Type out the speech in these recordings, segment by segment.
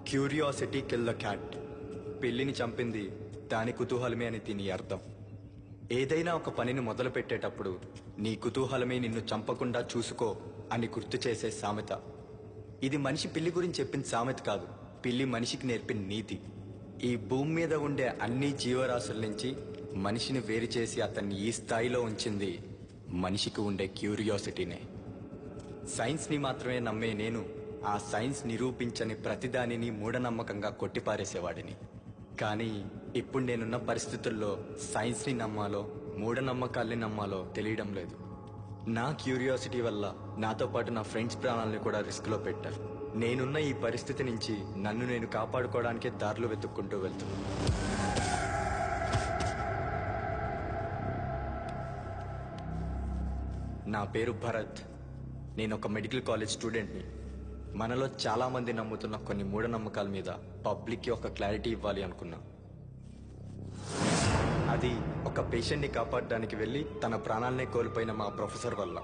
Curiosity kill the cat. పిల్లిని చంపింది దాని కుతూహలమే అని దీని అర్థం. ఏదైనా ఒక పనిని మొదలు పెట్టేటప్పుడు నీ కుతూహలమే నిన్ను చంపకుండా చూసుకో అని గుర్తు చేసే సామెత. ఇది మనిషి పిల్లి గురించి చెప్పిన సామెత కాదు, పిల్లి మనిషికి నేర్పిన నీతి. ఈ భూమి మీద ఉండే అన్ని జీవరాశుల నుంచి మనిషిని వేరు చేసి అతన్ని ఈ స్థాయిలో ఉంచింది మనిషికి ఉండే క్యూరియాసిటీనే. సైన్స్ని మాత్రమే నమ్మే నేను ఆ సైన్స్ నిరూపించని ప్రతిదానిని మూఢనమ్మకంగా కొట్టిపారేసేవాడిని. కానీ ఇప్పుడు నేనున్న పరిస్థితుల్లో సైన్స్ని నమ్మాలో మూఢనమ్మకాల్ని నమ్మాలో తెలియడం లేదు. నా క్యూరియాసిటీ వల్ల నాతో పాటు నా ఫ్రెండ్స్ ప్రాణాలను కూడా రిస్క్లో పెట్టారు. నేనున్న ఈ పరిస్థితి నుంచి నన్ను నేను కాపాడుకోవడానికే దారులు వెతుక్కుంటూ వెళ్తున్నాను. నా పేరు భరత్. నేను ఒక మెడికల్ కాలేజ్ స్టూడెంట్ని. మనలో చాలా మంది నమ్ముతున్న కొన్ని మూఢనమ్మకాల మీద పబ్లిక్కి ఒక క్లారిటీ ఇవ్వాలి అనుకున్నా. అది ఒక పేషెంట్ని కాపాడడానికి వెళ్ళి తన ప్రాణాలనే కోల్పోయిన మా ప్రొఫెసర్ వల్ల.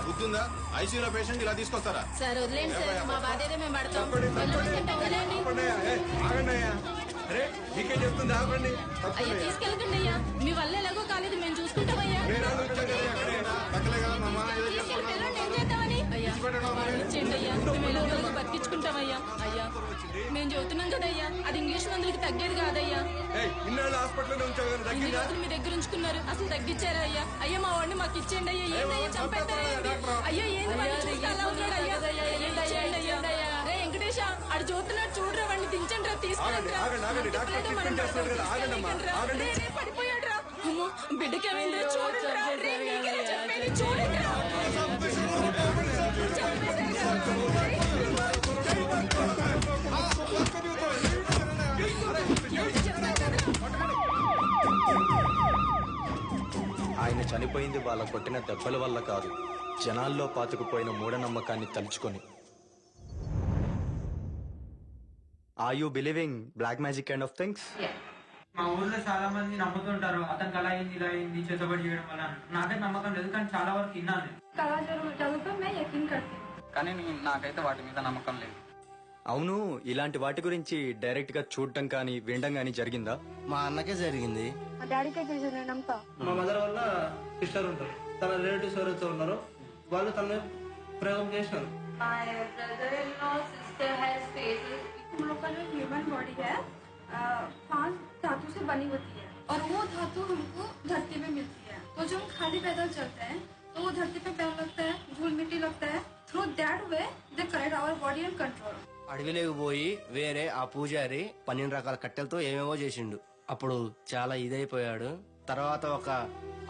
బుద్ధిందా? ఐసీయూలో పేషెంట్ ఇలా తీసుకొస్తారా? సార్ వదిలేండి సార్, మా బాధ్యత మేము పడతాం. మీకే చెప్తుంది ఆగండి. అయ్యా తీసుకెళ్ళకండి అయ్యా, మీ వల్ల ఎలాగో కాలేదు, మేము చూసుకుంటామయ్యా. ఏం చేద్దామని అయ్యా ఇచ్చేయండి అయ్యా, మేము ఎలాగో బతికించుకుంటామయ్యా. అయ్యా మేము చెబుతున్నాం కదయ్యా, అది ఇంగ్లీష్ మందులకి తగ్గేది కాదయ్యా. ఇన్ని రోజులు మీ దగ్గర ఉంచుకున్నారు, అసలు తగ్గించారా అయ్యా? అయ్యా మా వాడిని మాకు ఇచ్చేయండి అయ్యా. ఏందయ్యా చంపేస్తారా? అయ్యా ఏంది రే వెంకటేశ, ఆడు చూస్తున్నాడు చూడరా, వాడిని దించండి రా, తీసుకురండి రా. పడిపోయాడు రా. అమ్మో బిడ్డకి ఏమైంది చూడండి రా. చెప్పేది చూడండి రా. ఆయన చనిపోయింది వాళ్ళ కొట్టిన దెబ్బల వల్ల కాదు, జనాల్లో పాతుకుపోయిన మూఢనమ్మకాన్ని తలుచుకొని. Are you believing black magic kind of things? మా ఊర్లో చాలా మంది నమ్ముతుంటారు, అతనికి అలా అయింది ఇలా అయింది చేతబడి చేయడం వల్ల. నాకైతే నమ్మకం లేదు, కానీ చాలా వరకు విన్నాను. కానీ నాకైతే వాటి మీద నమ్మకం లేదు. అవును, ఇలాంటి వాటి గురించి డైరెక్ట్ గా చూడటం కానీ వినడం కానీ జరిగిందా? మా అన్నకే జరిగింది. మా మదర్ వల్ల సిస్టర్ ఉంటారు, తన రిలేటివ్స్ ఎవరైతే ఉన్నారో వాళ్ళు తన ప్రయోగం చేసినారు. हम लोग का जो ह्यूमन बॉडी है 5 धातु से बनी होती है और वो धातु हमको धरती पे मिलती है. तो जब हम खाली पैदल चलते हैं तो वो धरती पे पैर लगता है, धूल मिट्टी लगता है. Through that way they correct our body and control. అడవిలోకి పోయి వేరే ఆ పూజారి 12 రకాల కట్టెలతో ఏమేమో చేసిండు. అప్పుడు చాలా ఇదైపోయాడు. తర్వాత ఒక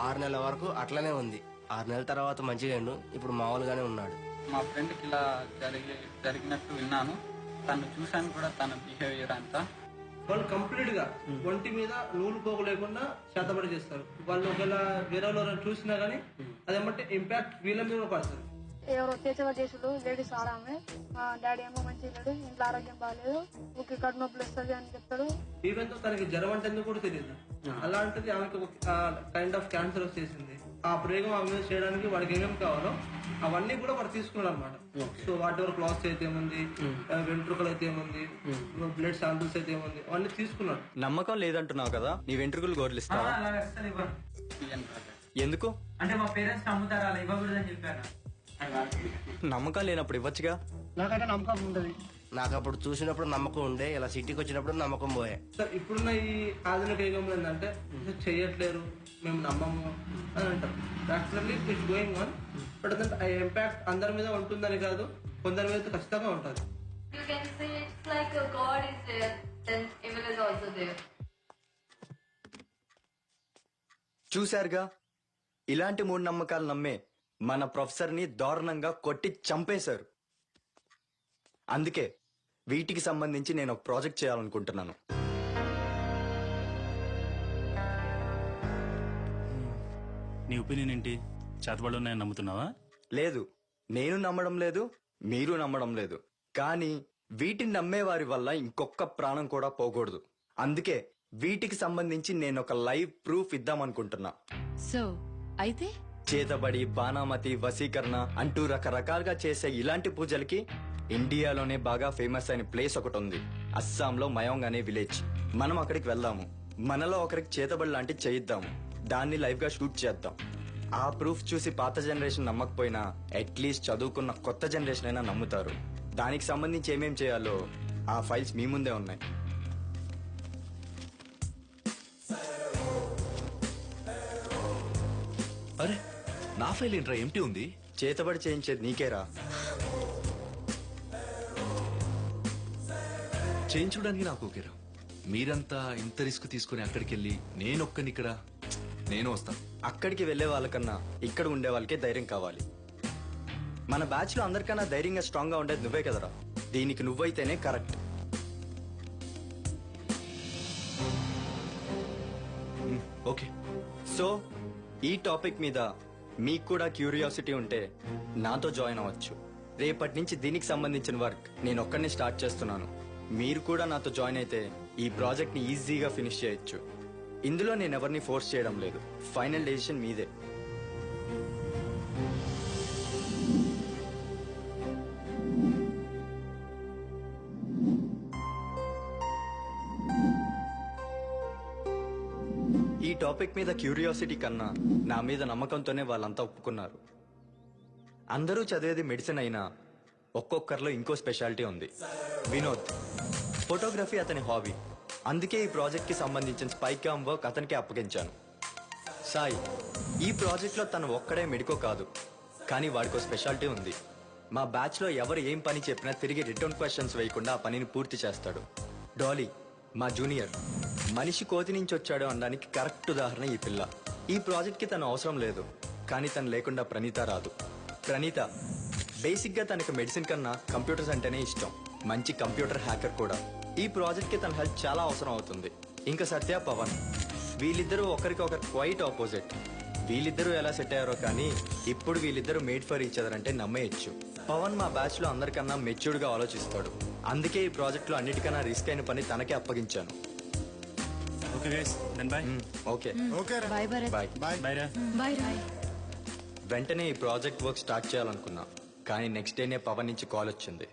6 నెలల వరకు అట్లనే ఉంది. 6 నెలల తర్వాత మంచిగా ఇప్పుడు మామూలుగానే ఉన్నాడు. మా ఫ్రెండ్కి ఇలా జరిగినట్టు విన్నాను, తను చూశాను కూడా, తన బిహేవియర్ అంతా. వాళ్ళు కంప్లీట్ గా ఒంటి మీద నూలు పోగు లేకుండా చేతబడి చేస్తారు. వాళ్ళు ఒకవేళ వేరే వాళ్ళు చూసినా గానీ అదేమంటే ఇంపాక్ట్ వీళ్ళ మీద పడుతుంది. ఎవరో చేసేవారు చేసుడు లేడీస్ ఆరామే, డాడీ ఏమో మంచిగా లేడు, ఇంట్లో ఆరోగ్యం బాగాలేదు, ఊరికి కడుపు నొప్పులు వస్తుంది అని చెప్తాడు. ఈవెన్ తో తనకి జ్వరం అంటే ఎందుకు కూడా తెలియదు. అలాంటిది ఆమెకి కైండ్ ఆఫ్ క్యాన్సర్ వచ్చేసింది. ఆ ప్రయోగం ఆమె మీద చేయడానికి వాడికి ఏమేమి కావాలో అవన్నీ కూడా వాడు తీసుకున్నాడు అనమాట. సో వాటి వరకు క్లాత్స్ అయితే ఏముంది, వెంట్రుకలు అయితే ఏముంది, బ్లడ్ శాంపిల్స్ అయితే ఏముంది, అవన్నీ తీసుకున్నాడు. నమ్మకం లేదంటున్నావు కదా, నీ వెంట్రుకలు గోర్లిస్తావా? ఎందుకు? అంటే మా పేరెంట్స్ నమ్ముతారా, అలా ఇవ్వకూడదని చెప్పారు. నమ్మకం లేనప్పుడు ఇవ్వచ్చుగా. నాకైతే నమ్మకం ఉండదు. నాకు అప్పుడు చూసినప్పుడు నమ్మకం ఉండే, ఇలా సిటీకి వచ్చినప్పుడు నమ్మకం పోయే. సార్ ఇప్పుడున్న ఈ ఆధునిక యుగంలో ఏంటంటే చెయ్యట్లేరు, మేము నమ్మము అని అంటారు. Actually it's going on, but ఆ ఇంపాక్ట్ అందరి మీద ఉంటుందని కాదు, కొందరి మీద ఖచ్చితంగా ఉంటుంది. చూశారుగా, ఇలాంటి మూఢనమ్మకాలు నమ్మే మన ప్రొఫెసర్ ని దారుణంగా కొట్టి చంపేశారు. అందుకే వీటికి సంబంధించి నేను ఒక ప్రాజెక్ట్ చేయాలనుకుంటున్నాను. నీ ఒపీనియన్ ఏంటి? చేతబడులు ఉన్నాయని నమ్ముతున్నావా? లేదు, నేను నమ్మడం లేదు, మీరు నమ్మడం లేదు. కానీ వీటిని నమ్మేవారి వల్ల ఇంకొక ప్రాణం కూడా పోకూడదు. అందుకే వీటికి సంబంధించి నేను ఒక లైవ్ ప్రూఫ్ ఇద్దామనుకుంటున్నా. సో అయితే చేతబడి, బాణామతి, వశీకరణ అంటూ రకరకాలుగా చేసే ఇలాంటి పూజలకి ఇండియాలోనే బాగా ఫేమస్ అయిన ప్లేస్ ఒకటి ఉంది. అస్సాంలో మయోంగ్ అనే విలేజ్. మనం అక్కడికి వెళ్దాము. మనలో ఒకరికి చేతబడి లాంటి చేయిద్దాము. దాన్ని లైవ్ గా షూట్ చేద్దాం. ఆ ప్రూఫ్ చూసి పాత జనరేషన్ నమ్మకపోయినా అట్లీస్ట్ చదువుకున్న కొత్త జనరేషన్ అయినా నమ్ముతారు. దానికి సంబంధించి ఏమేం చేయాలో ఆ ఫైల్స్ మీ ముందే ఉన్నాయి. అరే నా ఫైల్ ఏంట్రా ఎంటీ ఉంది? చేతబడి చేయించేది నీకేరా. చేయించడానికి నాకు ఓకేరా. మీరంతా ఇంత రిస్క్ తీసుకుని అక్కడికి వెళ్ళి నేనొక్కని ఇక్కడ నేను వస్తాను. అక్కడికి వెళ్లే వాళ్ళకన్నా ఇక్కడ ఉండే వాళ్ళకే ధైర్యం కావాలి. మన బ్యాచ్ లో అందరికన్నా ధైర్యంగా స్ట్రాంగ్ గా ఉండేది నువ్వే కదరా. దీనికి నువ్వైతేనే కరెక్ట్. ఓకే. సో ఈ టాపిక్ మీద మీకు కూడా క్యూరియాసిటీ ఉంటే నాతో జాయిన్ అవ్వచ్చు. రేపటి నుంచి దీనికి సంబంధించిన వర్క్ నేను ఒక్కడిని స్టార్ట్ చేస్తున్నాను. మీరు కూడా నాతో జాయిన్ అయితే ఈ ప్రాజెక్ట్ ని ఈజీగా ఫినిష్ చేయొచ్చు. ఇందులో నేను ఎవరిని ఫోర్స్ చేయడం లేదు. ఫైనల్ డెసిషన్ మీదే. ఈ టాపిక్ మీద క్యూరియాసిటీ కన్నా నా మీద నమ్మకంతోనే వాళ్ళంతా ఒప్పుకున్నారు. అందరూ చదివేది మెడిసిన్ అయినా ఒక్కొక్కరిలో ఇంకో స్పెషాలిటీ ఉంది. వినోద్ ఫోటోగ్రఫీ అతని హాబీ. అందుకే ఈ ప్రాజెక్ట్ కి సంబంధించిన స్పై క్యామ్ వర్క్ అతనికి అప్పగించాను. సాయి ఈ ప్రాజెక్ట్ లో తను ఒక్కడే మెడికో కాదు, కానీ వాడికో స్పెషాలిటీ ఉంది. మా బ్యాచ్ లో ఎవరు ఏం పని చెప్పినా తిరిగి రిటర్న్ క్వశ్చన్స్ వేయకుండా ఆ పనిని పూర్తి చేస్తాడు. డాలీ మా జూనియర్. మనిషి కోతి నుంచి వచ్చాడు అనడానికి కరెక్ట్ ఉదాహరణ ఈ పిల్ల. ఈ ప్రాజెక్ట్ కి తను అవసరం లేదు, కానీ తను లేకుండా ప్రణీత రాదు. ప్రణీత బేసిక్ గా తనకు మెడిసిన్ కన్నా కంప్యూటర్స్ అంటేనే ఇష్టం. మంచి కంప్యూటర్ హ్యాకర్ కూడా. ఈ ప్రాజెక్ట్ కి తన హెల్ప్ చాలా అవసరం అవుతుంది. ఇంకా సత్య, పవన్ వీళ్ళిద్దరూ ఒకరికొకరు క్వైట్ ఆపోజిట్. వీళ్ళిద్దరూ ఎలా సెట్ అయ్యారో కానీ ఇప్పుడు వీళ్ళిద్దరూ మేడ్ ఫర్ ఈచ్ అదర్ అంటే నమ్మేయచ్చు. పవన్ మా బ్యాచ్ లో అందరికన్నా మెచ్యూర్డ్ గా ఆలోచిస్తాడు. అందుకే ఈ ప్రాజెక్ట్ లో అన్నిటికన్నా రిస్క్ అయిన పని తనకే అప్పగించాను. Okay guys then bye. Okay bye Bharat. Bye. Bye రా. బాయ్ రా. వెంటనే ఈ ప్రాజెక్ట్ వర్క్ స్టార్ట్ చేయాలనుకున్నా, కానీ నెక్స్ట్ డేనే పవన్ నుంచి కాల్ వచ్చింది.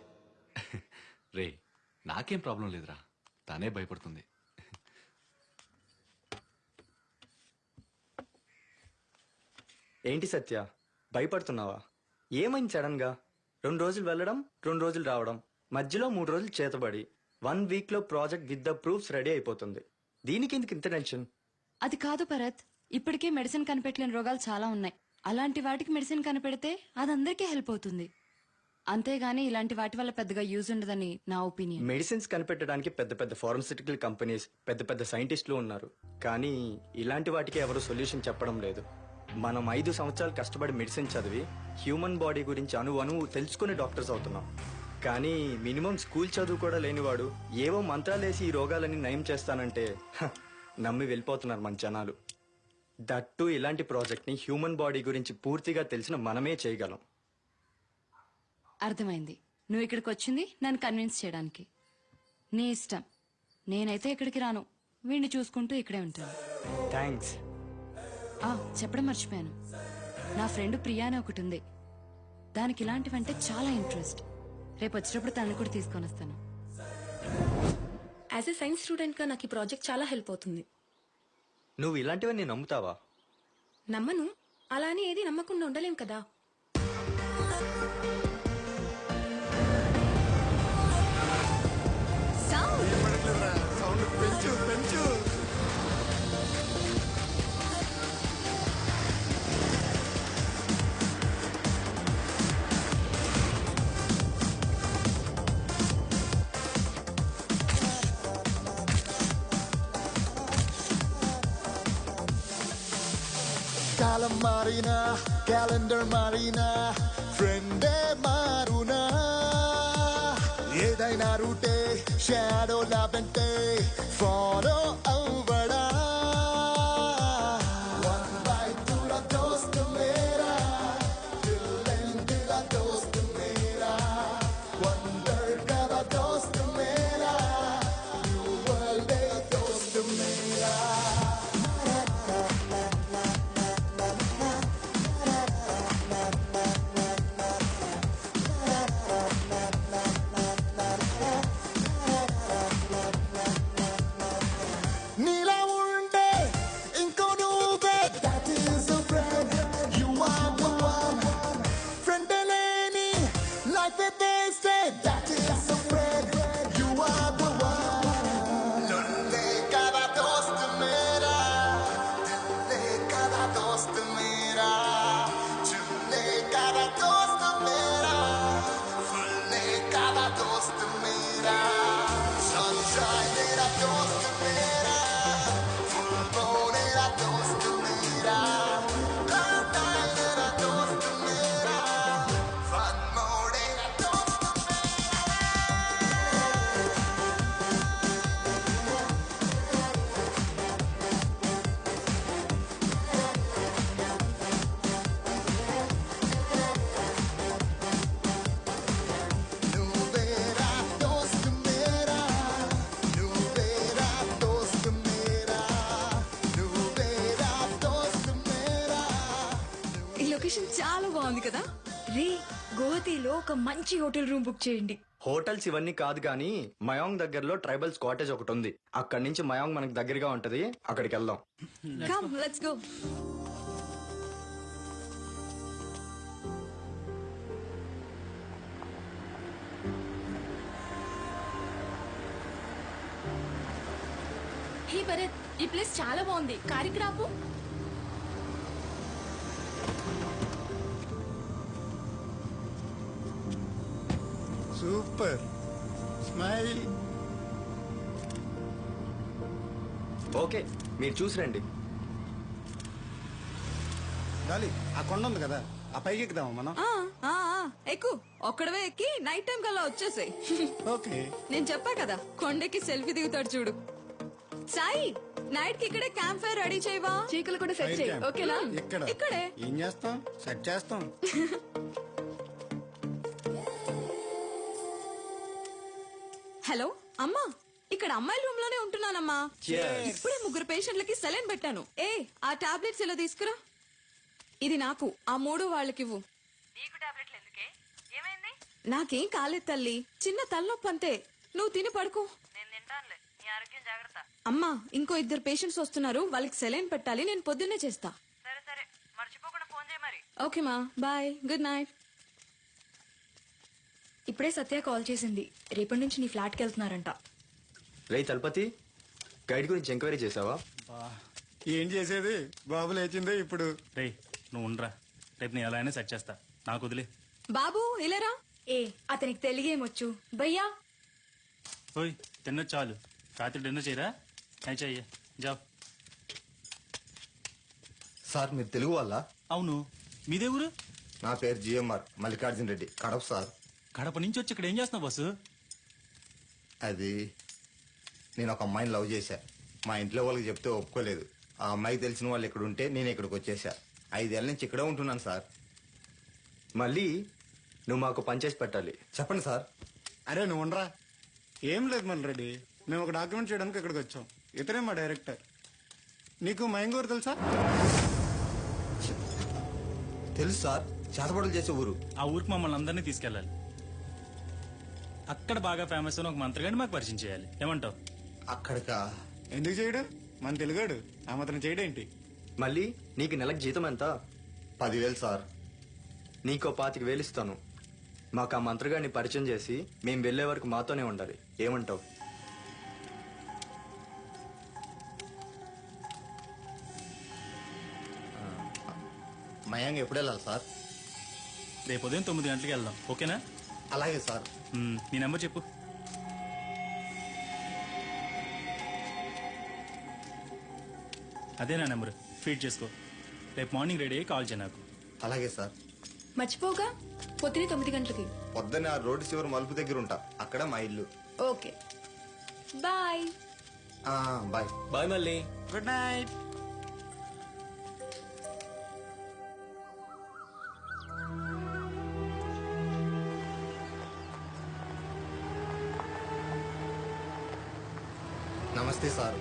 రే నాకేం ప్రాబ్లం లేదురా, తానే భయపడుతుంది. ఏంటి సత్య భయపడుతున్నావా? ఏమైంది సడన్ గా? 2 రోజులు వెళ్ళడం, 2 రోజులు రావడం, మధ్యలో 3 రోజులు చేతబడి, 1 వీక్ లో project with the proofs ready అయిపోతుంది. దీనికి ఎందుకు ఇంత టెన్షన్? అది కాదు భరత్, ఇప్పటికే మెడిసిన్ కనిపెట్టలేని రోగాలు చాలా ఉన్నాయి. అలాంటి వాటికి మెడిసిన్ కనిపెడితే అది అందరికీ హెల్ప్ అవుతుంది. అంతేగాని ఇలాంటి వాటి వల్ల పెద్దగా యూజ్ ఉండదని నా ఒపీనియన్. మెడిసిన్స్ కనిపెట్టడానికి పెద్ద పెద్ద ఫార్మస్యూటికల్ కంపెనీస్, పెద్ద పెద్ద సైంటిస్టులు ఉన్నారు. కానీ ఇలాంటి వాటికి ఎవరు సొల్యూషన్ చెప్పడం లేదు. మనం 5 సంవత్సరాలు కష్టపడి మెడిసిన్ చదివి హ్యూమన్ బాడీ గురించి అణువు తెలుసుకునే డాక్టర్స్ అవుతున్నాం. కానీ మినిమం స్కూల్ చదువు కూడా లేనివాడు ఏవో మంత్రాలేసి ఈ రోగాలన్నీ నయం చేస్తానంటే నమ్మి వెళ్ళిపోతున్నారు మన జనాలు. దట్టు ఇలాంటి ప్రాజెక్ట్ ని హ్యూమన్ బాడీ గురించి పూర్తిగా తెలిసిన మనమే చేయగలం. అర్థమైంది. నువ్వు ఇక్కడికి వచ్చింది నన్ను కన్విన్స్ చేయడానికి. నీ ఇష్టం. నేనైతే ఇక్కడికి రాను. వీడిని చూసుకుంటూ ఇక్కడే ఉంటాను. థ్యాంక్స్. చెప్పడం మర్చిపోయాను. నా ఫ్రెండ్ ప్రియా అని ఒకటి ఉంది. దానికి ఇలాంటివంటే చాలా ఇంట్రెస్ట్. రేపు వచ్చేటప్పుడు తనని కూడా తీసుకొని వస్తాను. యాజ్ ఎ సైన్స్ స్టూడెంట్ గా నాకు ఈ ప్రాజెక్ట్ చాలా హెల్ప్ అవుతుంది. నువ్వు ఇలాంటివన్నీ నమ్ముతావా? నమ్మను. అలా అని ఏది నమ్మకుండా ఉండలేం కదా. కాలం మారినా క్యాలెండర్ మారినా ఫ్రెండే మారునా ఏదైనా రూటే షాడో లాభంటే ఫాలో అవ్వడా One bite to the dost mera Till end the dost mera Wonder ka the dost mera New world the dost mera కదా రే గోవాలో ఒక మంచి హోటల్ రూమ్ బుక్ చేయండి. హోటల్స్ ఇవన్నీ కాదు కానీ మయాంగ్ దగ్గరలో ట్రైబల్స్ కాటేజ్ ఒకటి ఉంది. అక్కడి నుంచి మయాంగ్ మనకు దగ్గరగా ఉంటది, అక్కడికి వెళ్దాం. Come let's go. Hey Bharat, ఈ ప్లేస్ చాలా బాగుంది. కారికి రాపు. Super smile. ఓకే, మీరు చూసి రండి. గాలి ఆ కొండ ఉంది కదా, ఆ పైకి ఎక్కుదామా మనం? ఎక్కు. ఒక్కడవే ఎక్కి నైట్ టైం కల్లా వచ్చేసాయి. ఓకే. నేను చెప్పా కదా కొండకి సెల్ఫీ దిగుతాడు చూడు. సాయి నైట్ కి ఇక్కడే క్యాంప్ ఫైర్ రెడీ చేయవా? చీకలు కూడా సెట్ చేయి. ఓకేనా? ఇక్కడే ఏం చేస్తాం, సెట్ చేస్తాం. హలో అమ్మా, ఇక్కడ అమ్మాయిల రూమ్ లోనే ఉంటున్నానమ్మా. ఇప్పుడే 3 పేషెంట్లకి సెలైన్ పెట్టాను. ఆ టాబ్లెట్స్ ఇలా తీసుకురా. ఇది నాకు, ఆ 3 వాళ్ళకివ్వు. నాకేం కాలేదు తల్లి, చిన్న తలనొప్పి అంతే. నువ్వు తిని పడుకో. అమ్మా ఇంకో 2 పేషెంట్స్ వస్తున్నారు, వాళ్ళకి సెలైన్ పెట్టాలి. నేను పొద్దున్నే చేస్తా. ఓకే మా, బాయ్, గుడ్ నైట్. ఇప్పుడే సత్య కాల్ చేసింది, రేపటి నుంచి నీ ఫ్లాట్కి వెళ్తున్నారంట. రే తలపతి, గైడ్ గురించి ఎంక్వైరీ చేసావా? ఏం చేసేది, బాబు లేచిందే ఇప్పుడు. రే నువ్వు ఉండరా, రేపు నేను ఎలా అయినా సెట్ చేస్తా, నాకు వదిలే. బాబు ఇలారా. అతనికి తెలుగేమొచ్చు భయ్యా. ఓయ్ తిన్నది చాలు, రాత్రి డిన్నర్ చేయరా? చెయ్య జాబ్. సార్ మీరు తెలుగు వాళ్ళ? అవును, మీదే ఊరు? నా పేరు జిఎంఆర్ మల్లికార్జున రెడ్డి, కడప సార్. కడప నుంచి వచ్చి ఇక్కడ ఏం చేస్తున్నావు బస్సు? అది నేను ఒక అమ్మాయిని లవ్ చేశా. మా ఇంట్లో వాళ్ళకి చెప్తే ఒప్పుకోలేదు. ఆ అమ్మాయికి తెలిసిన వాళ్ళు ఇక్కడ ఉంటే నేను ఇక్కడికి వచ్చేసా. 5 ఏళ్ళ నుంచి ఇక్కడే ఉంటున్నాను సార్. మళ్ళీ నువ్వు మాకు పనిచేసి పెట్టాలి. చెప్పండి సార్. అరే నువ్వు ఉండరా. ఏం లేదు మళ్ళీ రెడ్డి, మేము ఒక డాక్యుమెంట్ చేయడానికి ఇక్కడికి వచ్చాం. ఇతనే మా డైరెక్టర్. నీకు మైంగూరు తెలుసా? తెలుసు సార్, చేతబడులు చేసే ఊరు. ఆ ఊరికి మమ్మల్ని అందరినీ తీసుకెళ్ళాలి. అక్కడ బాగా ఫేమస్ అని ఒక మంత్రగాడిని మాకు పరిచయం చేయాలి. ఏమంటావు? అక్కడికా? ఎందుకు చేయడం, మన తెలుగాడు ఆ మాత్రం చేయడేంటి? మళ్ళీ నీకు నెలకు జీతం ఎంత? 10,000 సార్. నీకో 25,000 ఇస్తాను. మాకు ఆ మంత్రగాడిని పరిచయం చేసి మేము వెళ్లే వరకు మాతోనే ఉండాలి. ఏమంటావు? మయాంగ్ ఎప్పుడు వెళ్ళాలి సార్? రేపు ఉదయం 9 గంటలకి వెళ్దాం, ఓకేనా? అలాగే సార్. నీ నెంబర్ చెప్పు. అదే నా నెంబర్, ఫీడ్ చేసుకో. రేపు మార్నింగ్ రెడీ అయ్యి కాల్ చేయ నాకు. అలాగే సార్. మర్చిపోగా పొద్దునే 9 గంటలకి. పొద్దున్న ఆ రోడ్డు చివరి మలుపు దగ్గర ఉంటా, అక్కడ మా ఇల్లు. Okay bye. బాయ్. బాయ్ మళ్ళీ. Good night. నమస్తే సార్.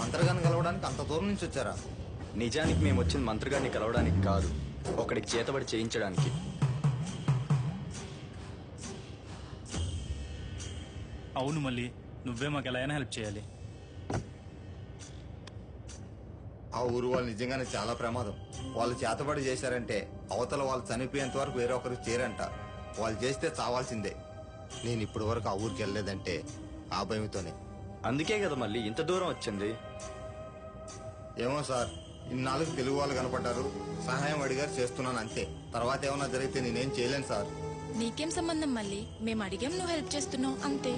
మంత్రగాన్ని కలవడానికి అంత దూరం నుంచి వచ్చారా? నిజానికి మేము వచ్చిన మంత్రగాడిని కలవడానికి కాదు, ఒకడికి చేతబడి చేయించడానికి. అవును మళ్ళీ, నువ్వే మాకు ఎలా అయినా హెల్ప్ చేయాలి. ఆ ఊరు వాళ్ళు నిజంగానే చాలా ప్రమాదం. వాళ్ళు చేతబడి చేశారంటే అవతల వాళ్ళు చనిపోయేంత వరకు వేరే ఒకరికి చేరంట. వాళ్ళు చేస్తే చావాల్సిందే. నేను ఇప్పటి వరకు ఆ ఊరికి వెళ్ళలేదంటే ఆ భయంతోనే. అందుకే కదా మళ్ళీ ఇంత దూరం వచ్చింది. ఏమో సార్, ఇన్నాళ్ళకి తెలుగు వాళ్ళు కనపడ్డారు, సహాయం అడిగారు, చేస్తున్నాను అంతే. తర్వాత ఏమన్నా జరిగితే నేనేం చేయలేను సార్. నీకేం సంబంధం మళ్ళీ? మేము అడిగాం, నువ్వు హెల్ప్ చేస్తున్నావు అంతే.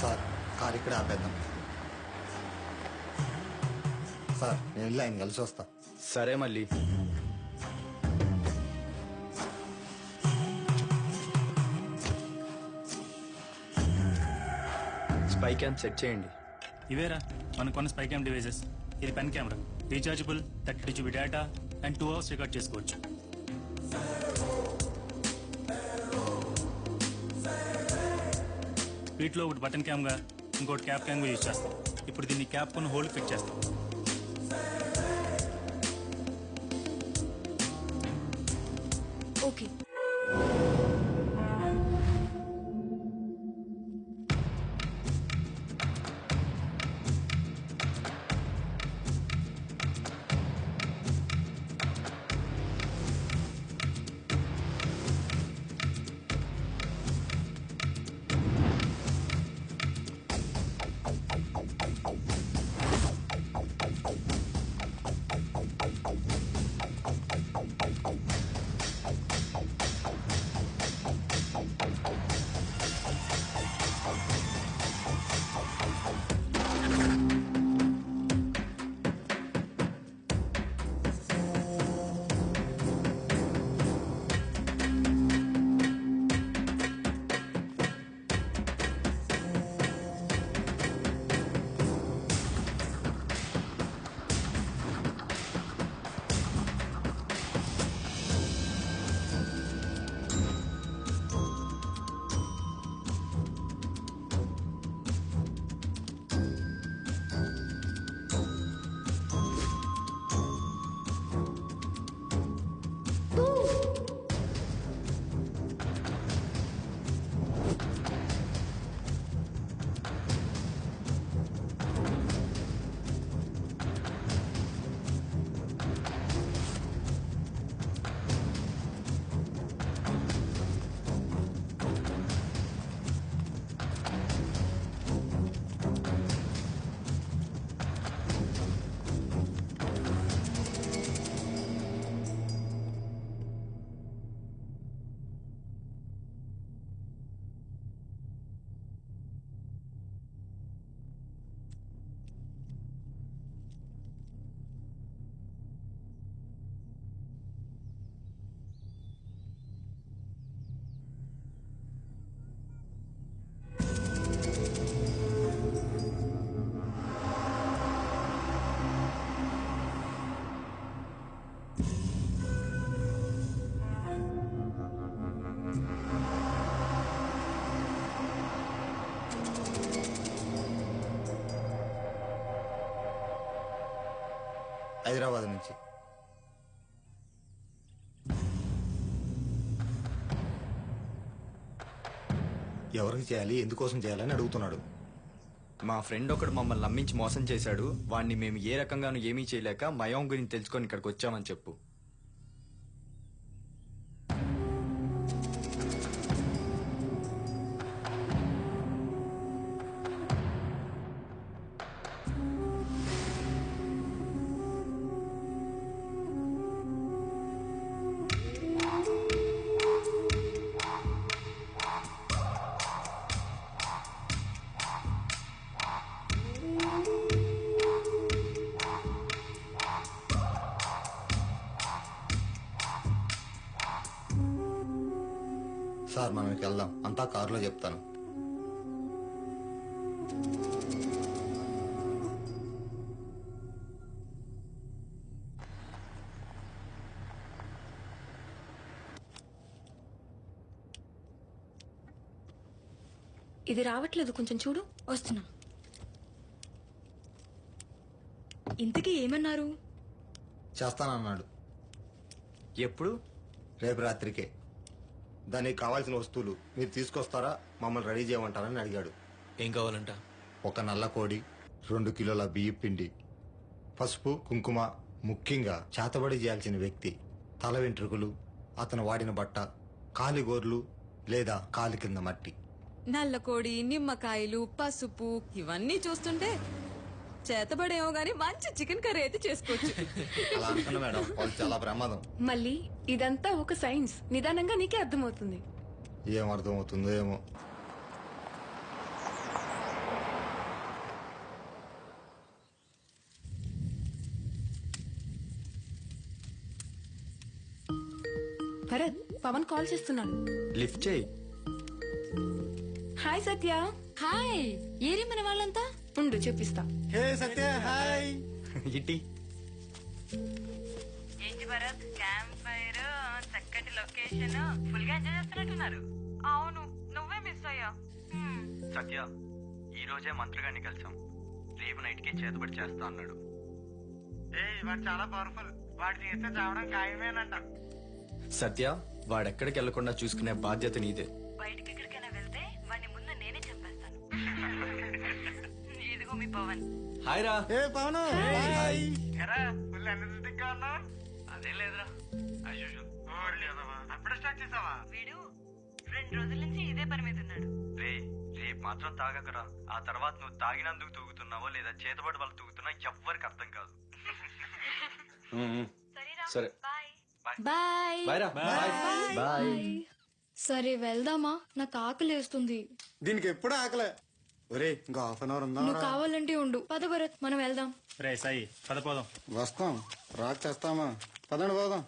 సార్ కారు ఇక్కడ ఆపేద్దాం. సార్ నేను వెళ్ళి ఆయన కలిసి వస్తా. సరే మళ్ళీ. స్పై క్యామ్ సెట్ చేయండి. ఇవేరా మనం కొన్న స్పై క్యామ్ డివైజెస్. ఇది pen camera, rechargeable, 32 GB data and 2 hours record చేసుకోవచ్చు. వీటిలో ఒకటి బటన్ క్యామ్ గా, ఇంకోటి క్యాప్ క్యామ్ గా యూజ్ చేస్తాం. ఇప్పుడు దీన్ని క్యాప్ కొన్ని హోల్డ్ ఫిట్ చేస్తాం. ఓకే. హైదరాబాద్ నుంచి. ఎవరికి చేయాలి, ఎందుకోసం చేయాలని అడుగుతున్నాడు. మా ఫ్రెండ్ ఒకడు మమ్మల్ని నమ్మించి మోసం చేశాడు. వాడిని మేము ఏ రకంగానూ ఏమీ చేయలేక మయాంగ్ గురించి తెలుసుకొని ఇక్కడికి వచ్చామని చెప్పు. సార్ మనం వెళ్దాం, అంతా కారులో చెప్తాను. ఇది రావట్లేదు, కొంచెం చూడు. వస్తున్నా. ఇంతకీ ఏమన్నారు? చేస్తానన్నాడు. ఎప్పుడు? రేపు రాత్రికే. దానికి కావాల్సిన వస్తువులు మీరు తీసుకొస్తారా, మమ్మల్ని రెడీ చేయమంటారని అడిగాడు. ఏం కావాలంట? ఒక నల్ల కోడి, 2 కిలోల బియ్యం పిండి, పసుపు, కుంకుమ, ముఖ్యంగా చేతబడి చేయాల్సిన వ్యక్తి, తల వెంట్రుకలు, అతను వాడిన బట్ట, కాలిగోర్లు లేదా కాలి కింద మట్టి. నల్ల కోడి, నిమ్మకాయలు, పసుపు ఇవన్నీ చూస్తుంటే చేతబడేమో గానీ మంచి చికెన్ కర్రీ అయితే చేసుకోవచ్చు. అలా అనుకున్నా మేడం, వాళ్ళు చాలా ప్రమాదం. మళ్ళీ ఇదంతా ఒక సైన్స్, నిదానంగా నీకే అర్థమవుతుంది. ఏం అర్థమవుతుందో ఏమో. పవన్ కాల్ చేస్తున్నాడు. లిఫ్ట్ చేయి. హాయ్ సత్య. హాయ్, ఏరి మన వాళ్ళంతా. ఉండు చెప్పిస్తా. హే సత్య, హాయ్. ఇటీ ఏంటి భరత్, క్యాంప్ ఫైర్, చక్కటి లొకేషన్, ఫుల్ గా ఎంజాయ్ చేస్తున్నట్టున్నారు. అవును, నువ్వే మిస్ అయ్యా. సత్య, ఈ రోజే మంత్రి గారిని కలిసాం. రేపు నైట్ కి చేతబడి చేస్తా అన్నాడు. వాడు చాలా పవర్ఫుల్. వాడు చేస్తే చావడం ఖాయమేనంట. సత్య, వాడెక్కడికి వెళ్లకుండా చూసుకునే బాధ్యత నీదే. బయటకి ఎక్కడికైనా వెళ్తే వాడిని ముందు నేనే చంపేస్తాను. ఇదిగో మీ పవన్. హాయ్ రా. ఏ పవన్, హాయ్. ఫుల్ ఎనర్జెటిక్ గా ఉన్నా. అదేం లేదురా, అప్పుడే స్టార్ట్ చేసావా? వీడు 2 రోజుల నుంచి ఇదే పని మీద ఉన్నాడు. రేపు మాత్రం తాగకరా. ఆ తర్వాత నువ్వు తాగినందుకు తూగుతున్నావో లేదా చేతబడి వాళ్ళు తూగుతున్నావు ఎవ్వరికి అర్థం కాదు. సరే, బాయ్. బాయ్ రా. బాయ్. సరే వెళ్దామా, నాకు ఆకలి వేస్తుంది. దీనికి ఎప్పుడు ఆకలే. ఒరే ఇంకా హాఫ్ అన్ అవర్ ఉందా? నువ్వు కావాలంటే ఉండు. పద భరత్, మనం వెళ్దాం. రే సాయి, పద పోదాం. వస్తాం, రాక్ చేస్తామా? పదండి పోదాం.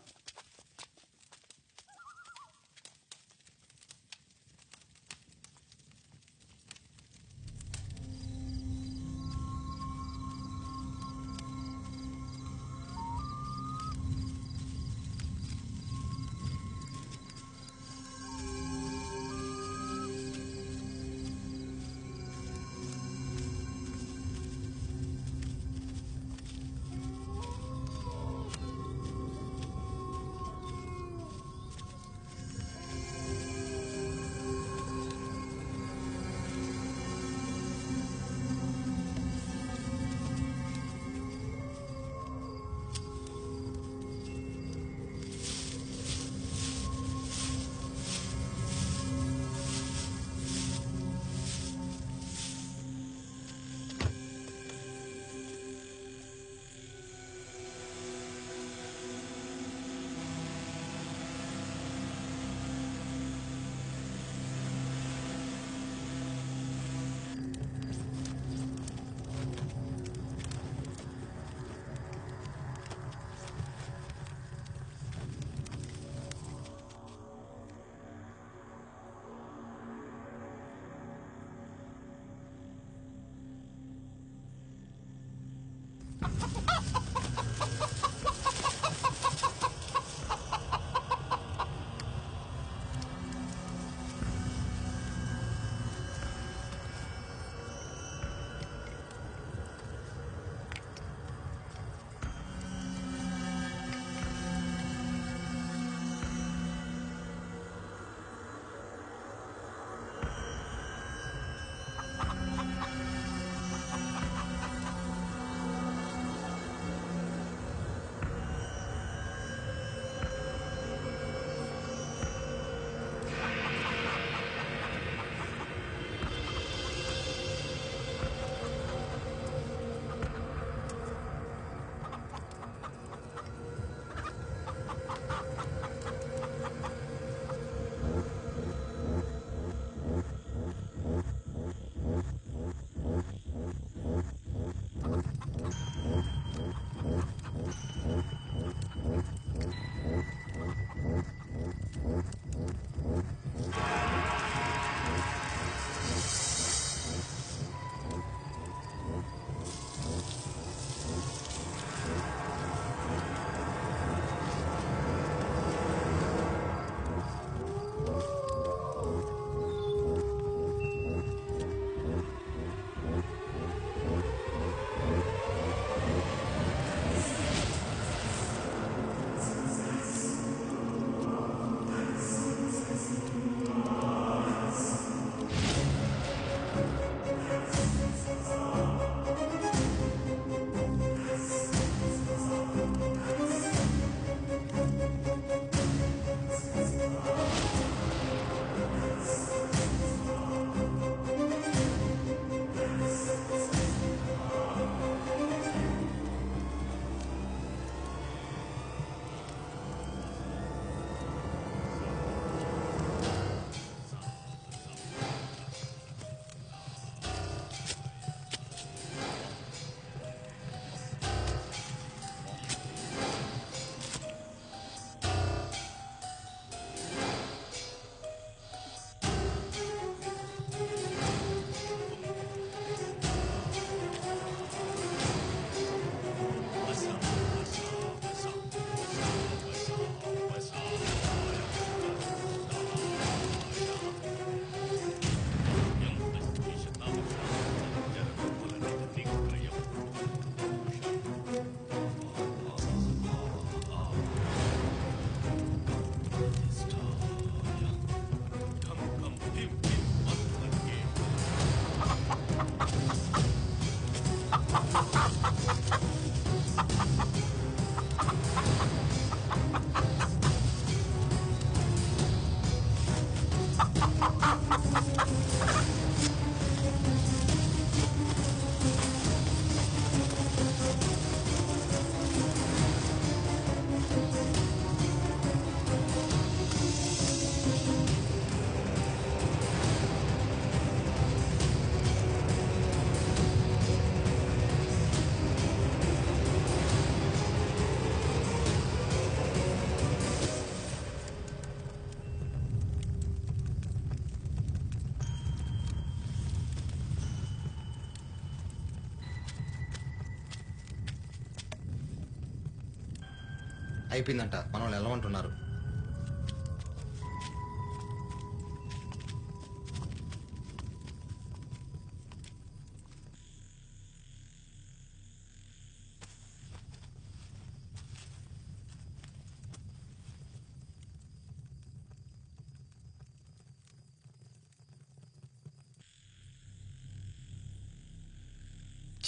అయిపోయిందంట, మనం వెళ్ళమంటున్నారు.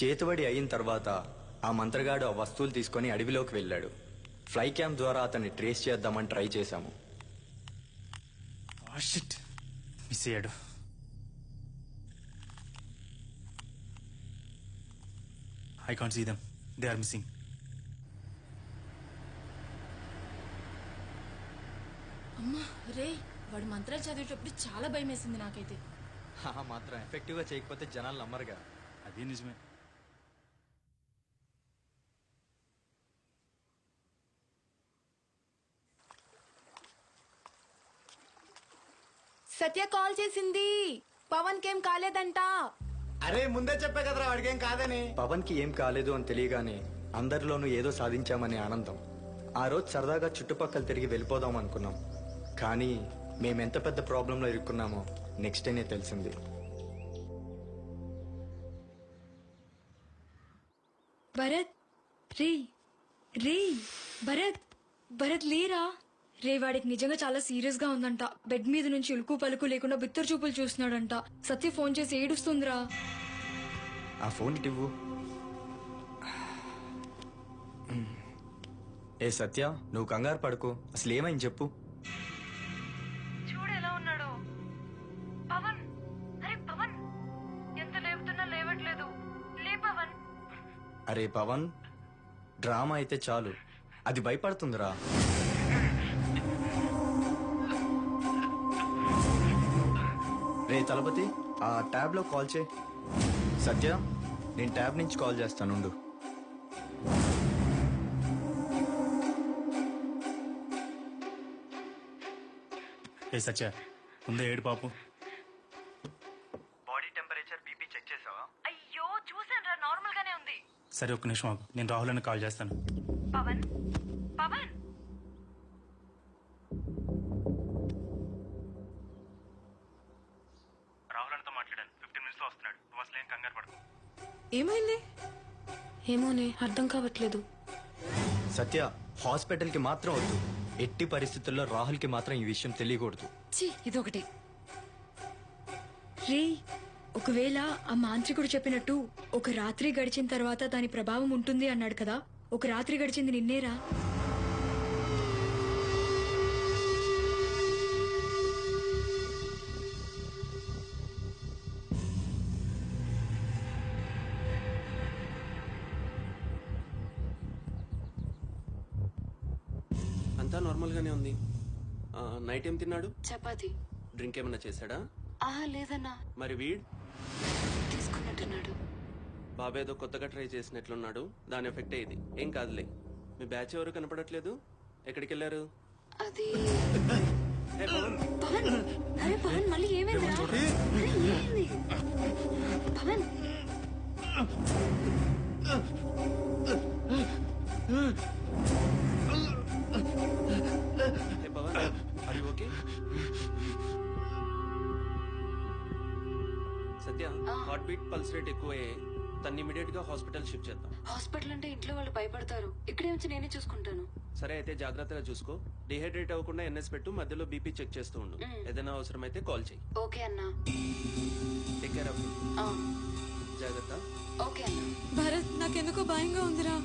చేతుబడి అయిన తర్వాత ఆ మంత్రగాడు ఆ వస్తువులు తీసుకొని అడవిలోకి వెళ్ళాడు. ఫ్లై క్యామ్ ద్వారా అతన్ని ట్రేస్ చేద్దామని ట్రై చేశాము. మిస్ అయ్యాడు. I can't see them, they are missing. అమ్మా రే, వాడు మంత్రాలు చదివేటప్పుడు చాలా భయం వేసింది నాకైతే. మాత్రం ఎఫెక్టివ్గా చేయకపోతే జనాలు నమ్మరుగా. అది నిజమే. సత్య కాల్ చేసింది, పవన్ కేం కాలేదంట. అరే ముందే చెప్పే కదరా వాడికేం కాదని. పవన్ కి ఏం కాలేదు అని తెలియగానే అందరిలోనూ ఏదో సాధించామనే ఆనందం. ఆ రోజు సరదాగా చుట్టుపక్కల తిరిగి వెళ్ళిపోదాం అనుకున్నాం. కానీ మేమెంత పెద్ద ప్రాబ్లంలో ఇరుక్కున్నామో నెక్స్ట్ డేనే తెలిసింది. భరత్ రే రే భరత్ భరత్ లేరా రే, వాడికి నిజంగా చాలా సీరియస్ గా ఉందంట. బెడ్ మీద నుంచి ఉలుకు పలుకు లేకుండా బిత్తర చూపులు చూస్తున్నాడంట. సత్య ఫోన్ చేసి ఏడుస్తుందిరా. ఆ ఫోన్ ఇవ్వు. ఏ సత్య, నువ్వు కంగారు పడుకో. అసలు ఏమైంది చెప్పు. చూడు ఎలా ఉన్నాడు పవన్. అరే పవన్, ఎంత లేపుతున్నా లేవట్లేదు. లే పవన్. అరే పవన్, డ్రామా అయితే చాలు, అది భయపడుతుందిరా. రే తలపతి, ఆ ట్యాబ్ లో కాల్ చేయి. సత్య, నేను ట్యాబ్ నుంచి కాల్ చేస్తానుండు. ఏ సత్య, ముందే ఏడు పాపు. బాడీ టెంపరేచర్, బీపీ చెక్ చేసావా? అయ్యో చూసానురా, నార్మల్ గానే ఉంది. సరే ఒక్క నిమిషం ఆగు, నేను రాహుల్ అని కాల్ చేస్తాను. పవన్ పవన్ రాహుల్ అనితో మాట్లాడాను, 15 minutes లో వస్తున్నాడు. నువ్వు అసలు ఏం కంగారు పడకు. ఏమైంది? ఏమోనే అర్థం కావట్లేదు. సత్య, హాస్పిటల్ కి మాత్రం వద్దు. ఎట్టి పరిస్థితుల్లో రాహుల్ కి మాత్రం ఈ విషయం తెలియకూడదు. ఇదొకటి. రే, ఒకవేళ ఆ మాంత్రికుడు చెప్పినట్టు ఒక రాత్రి గడిచిన తర్వాత దాని ప్రభావం ఉంటుంది అన్నాడు కదా, ఒక రాత్రి గడిచింది నిన్నేరా. అంతా నార్మల్ గానే ఉంది. నైట్ ఏం తిన్నాడు? చపాతి. డ్రింక్ ఏమన్నా చేశాడా? లేదన్నా. మరి వీడ్ తీసుకున్నట్టున్నాడు. బాబేదో కొత్తగా ట్రై చేసినట్లున్నాడు. దాని ఎఫెక్టే ఇది. ఏం కాదులే. మీ బ్యాచ్ ఎవరు కనపడట్లేదు, ఎక్కడికి వెళ్ళారు? అది హే పవన్. పవన్, అరే పవన్ మళ్ళీ ఏమైందిరా? అరే, ఏమైంది Pavan? Hey Pavan, are you okay? Satya, heart beat pulse rate ఎక్కువయ్యే. తన్ని ఇమీడియట్ గా హాస్పిటల్ షిఫ్ట్ చేద్దాం. హాస్పిటల్ అంటే ఇంట్లో వాళ్ళు భయపడతారు. ఇక్కడే వచ్చి నేనే చూసుకుంటాను. సరే అయితే జాగ్రత్తగా చూసుకో. డిహైడ్రేట్ అవ్వకుండా ఎన్ఎస్ పెట్టు. మధ్యలో బీపీ చెక్ చేస్తూ ఉండు. ఏదైనా అవసరం అయితే కాల్ చేయి. ఓకే అన్నా. Take care of you. జాగ్రత్త. ఓకే అన్నా. భరత్, నాకెందుకో భయంగా ఉందిరా.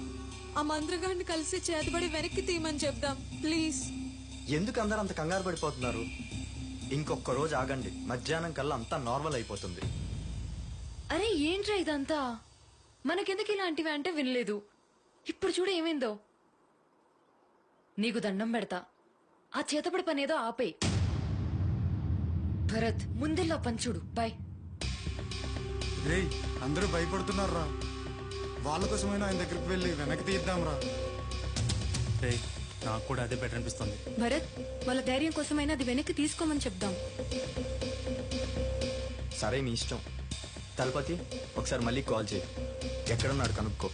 ఆ మంత్రగాడిని కలిసి చేతబడి వెనక్కి తీయమని చెప్దాం ప్లీజ్. ఎందుకు అందరూ అంత కంగారు పడిపోతున్నారు? ఇంకొక రోజు ఆగండి, మధ్యాహ్నం కల్లా అంతా నార్మల్ అయిపోతుంది. అరే ఏంట్రా ఇదంతా? మనకెందుకు ఇలాంటివి అంటే వినలేదు. ఇప్పుడు చూడు ఏమైందో. నీకు దండం పెడతా, ఆ చేతపడి పనేదో ఆపే. భరత్, ముందెల్లో పని చూడు. బాయ్. రే, అందరూ భయపడుతున్నారా? వాళ్ళ కోసమైనా ఆయన దగ్గరికి వెళ్ళి వెనక్కి తీద్దాంరా. నాకు కూడా అదే బెటర్ అనిపిస్తుంది. భరత్, వాళ్ళ ధైర్యం కోసమైనా అది వెనక్కి తీసుకోమని చెప్దాం. సరే మీ ఇష్టం. తలపతి, ఒకసారి మళ్ళీ కాల్ చేయి. ఎక్కడున్నాడు కనుక్కో.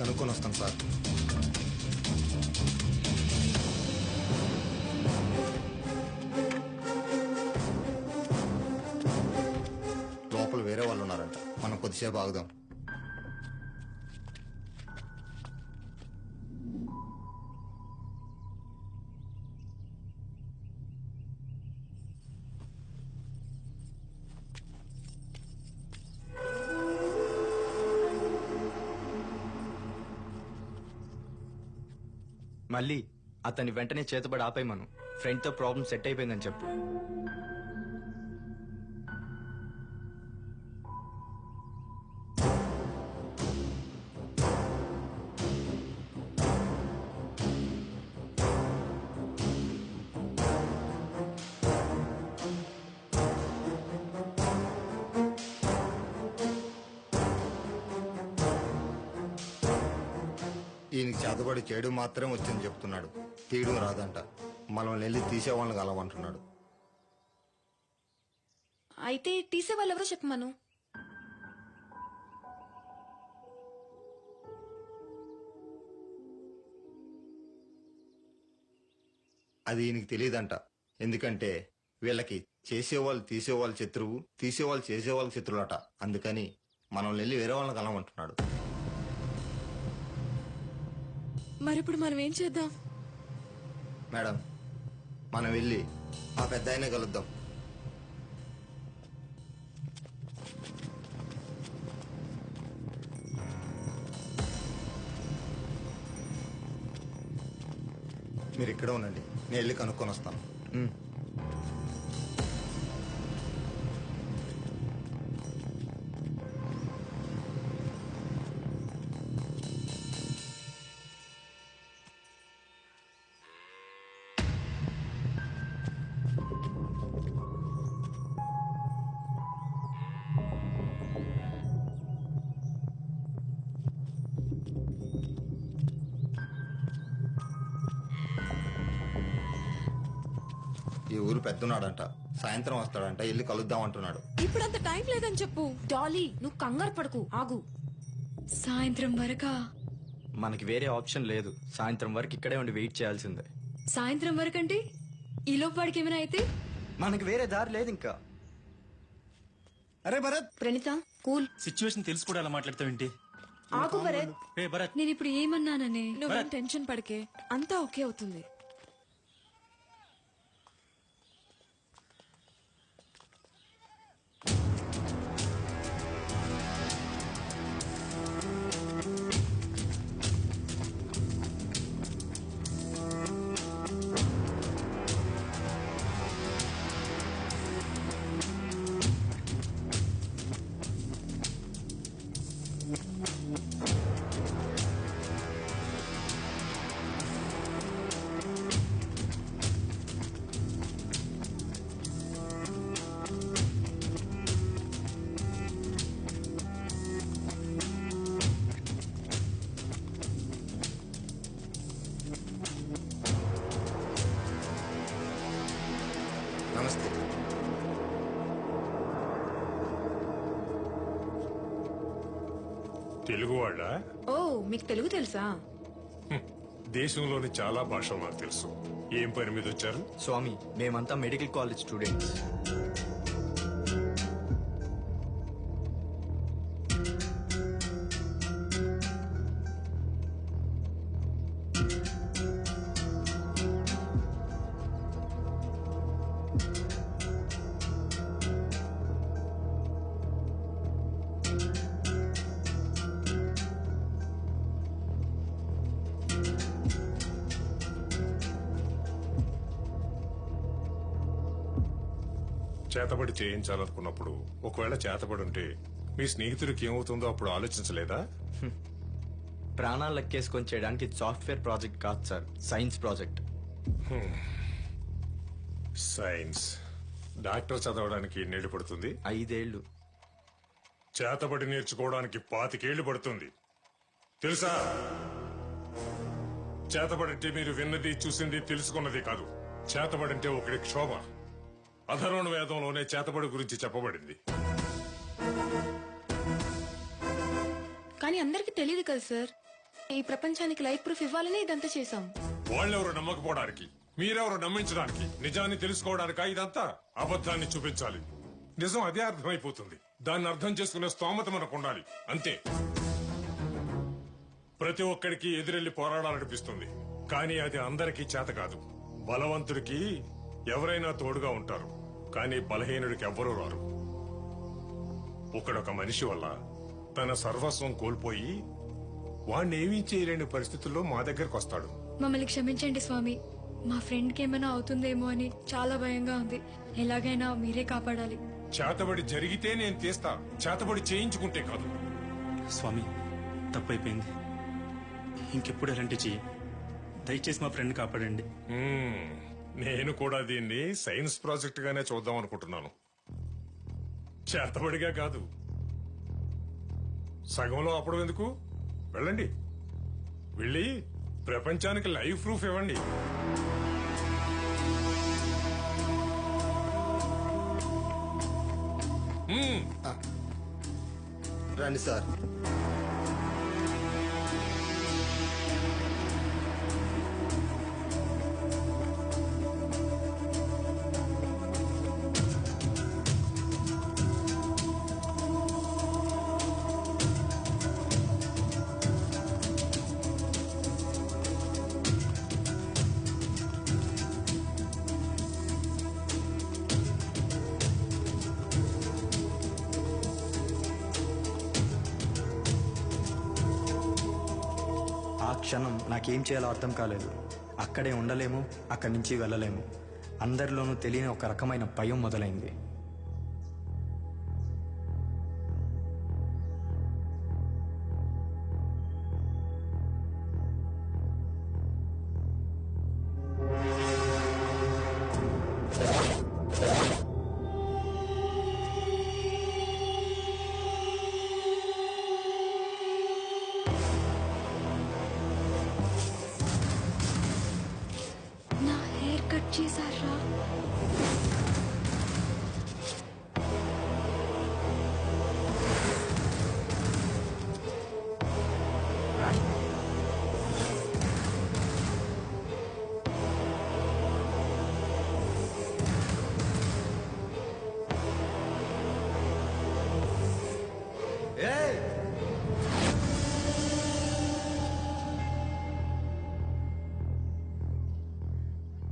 కనుక్కొని వస్తాను సార్. లోపల వేరే వాళ్ళు ఉన్నారంట, మనం కొద్దిసేపు ఆగుదాం. మళ్ళీ అతని వెంటనే చేతబడి ఆపేయమను. ఫ్రెండ్తో ప్రాబ్లం సెట్ అయిపోయిందని చెప్పు. ఈయనకి చేతబడి చేయడం మాత్రమే వచ్చింది చెప్తున్నాడు, తీయడం రాదంట. మనం వెళ్ళి తీసేవాళ్ళని కలవంటున్నాడు. అయితే తీసే వాళ్ళు ఎవరో చెప్పమను. అది ఈయనకి తెలియదంట. ఎందుకంటే వీళ్ళకి చేసేవాళ్ళు తీసేవాళ్ళు శత్రువు, తీసేవాళ్ళు చేసేవాళ్ళకి శత్రువులట. అందుకని మనం వెళ్ళి వేరే వాళ్ళని కలవంటున్నాడు. మరి ఇప్పుడు మనం ఏం చేద్దాం? మేడం, మనం వెళ్ళి ఆ పెద్ద ఆయనే కలుద్దాం. మీరు ఇక్కడ ఉండండి, నేను వెళ్ళి కనుక్కొని వస్తాను. ఈ ఊరు పెద్దన్నాడంట, సాయంత్రం వస్తాడంట, వెళ్ళి కలుద్దాం అంటున్నాడు. ఇప్పుడు అంత టైం లేదని చెప్పు. డాలీ నువ్వు కంగారు పడకు, ఆగు. సాయంత్రం వరకా? మనకి వేరే ఆప్షన్ లేదు. సాయంత్రం వరకు ఇక్కడే ఉండి వెయిట్ చేయాల్సిందే. సాయంత్రం వరకు అంటే ఈలోపు వాడికి ఏమైనా అయితే? మనకి వేరే దారి లేదు ఇంకా. అరే భరత్, ప్రణీత కూల్. సిచ్యువేషన్ తెలిసి కూడా అలా మాట్లాడతావేంటి? ఆగు భరత్. రే భరత్, నేను ఇప్పుడు ఏమన్నాననే? నువ్వేం టెన్షన్ పడకే, అంతా ఓకే అవుతుంది. నమస్తే. తెలుగు వాళ్ళ? ఓ మీకు తెలుగు తెలుసా? దేశంలోని చాలా భాషలు నాకు తెలుసు. ఏం పని మీద వచ్చారు? స్వామి, మేమంతా మెడికల్ కాలేజ్ స్టూడెంట్స్. చేతబడి చేయించాలనుకున్నప్పుడు ఒకవేళ చేతబడి ఉంటే మీ స్నేహితుడికి ఏమవుతుందో అప్పుడు ఆలోచించలేదా? ప్రాణాలు లెక్కేసుకొని చేయడానికి సాఫ్ట్వేర్ ప్రాజెక్ట్ కాదు sir, science project. Science doctor చదవడానికి ఎన్నేళ్ళు పడుతుంది? 5 ఏళ్ళు. చేతబడి నేర్చుకోవడానికి 25 ఏళ్ళు పడుతుంది తెలుసా? చేతబడంటే మీరు విన్నది చూసింది తెలుసుకున్నది కాదు. చేతబడంటే ఒకటి క్షోభ. అధర్వణ వేదంలోనే చేతబడి గురించి చెప్పబడింది. కానీ అందరికి తెలియదు కదా సార్. ఈ ప్రపంచానికి లైఫ్ ప్రూఫ్ ఇవ్వాలని ఇదంతా చేశాం. వాళ్ళెవరు నమ్మకపోవడానికి, మీరెవరు నమ్మించడానికి, నిజాన్ని తెలుసుకోవడానికా ఇదంతా? అబద్ధాన్ని చూపించాలి, నిజం అదే అర్థమైపోతుంది. దాన్ని అర్థం చేసుకునే స్తోమత మనకు ఉండాలి, అంతే. ప్రతి ఒక్కడికి ఎదురెళ్లి పోరాడాలనిపిస్తుంది, కానీ అది అందరికీ చేత కాదు. బలవంతుడికి ఎవరైనా తోడుగా ఉంటారు, కానీ బలహీనుడికి ఎవ్వరూ రారు. ఒకడొక మనిషి వల్ల తన సర్వస్వం కోల్పోయి వాణ్ణి ఏమీ చేయలేని పరిస్థితుల్లో మా దగ్గరకు వస్తాడు. మమ్మల్ని క్షమించండి స్వామి, మా ఫ్రెండ్ కి ఏమైనా అవుతుందేమో అని చాలా భయంగా ఉంది. ఎలాగైనా మీరే కాపాడాలి. చేతబడి జరిగితే నేను తీస్తా, చేతబడి చేయించుకుంటే కాదు. స్వామి, తప్పైపోయింది. ఇంకెప్పుడు ఎలాంటి చెయ్యి. దయచేసి మా ఫ్రెండ్ కాపాడండి. నేను కూడా దీన్ని సైన్స్ ప్రాజెక్ట్ గానే చూద్దాం అనుకుంటున్నాను. చేతబడిగా కాదు. సగంలో అప్పుడు ఎందుకు? వెళ్ళండి, వెళ్ళి ప్రపంచానికి లైఫ్ ప్రూఫ్ ఇవ్వండి. రండి సార్. ఆ క్షణం నాకేం చేయాలో అర్థం కాలేదు. అక్కడే ఉండలేము, అక్కడి నుంచి వెళ్ళలేము. అందరిలోనూ తెలియని ఒక రకమైన భయం మొదలైంది. నా హెయిర్ కట్ చేశారా?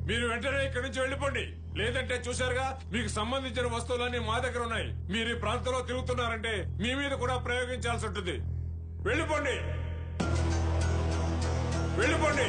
మీరు వెంటనే ఇక్కడి నుంచి వెళ్ళిపోండి, లేదంటే చూశారుగా మీకు సంబంధించిన వస్తువులన్నీ మా దగ్గర ఉన్నాయి. మీరు ఈ ప్రాంతంలో తిరుగుతున్నారంటే మీ మీద కూడా ప్రయోగించాల్సి ఉంటుంది. వెళ్ళిపోండి, వెళ్ళిపోండి.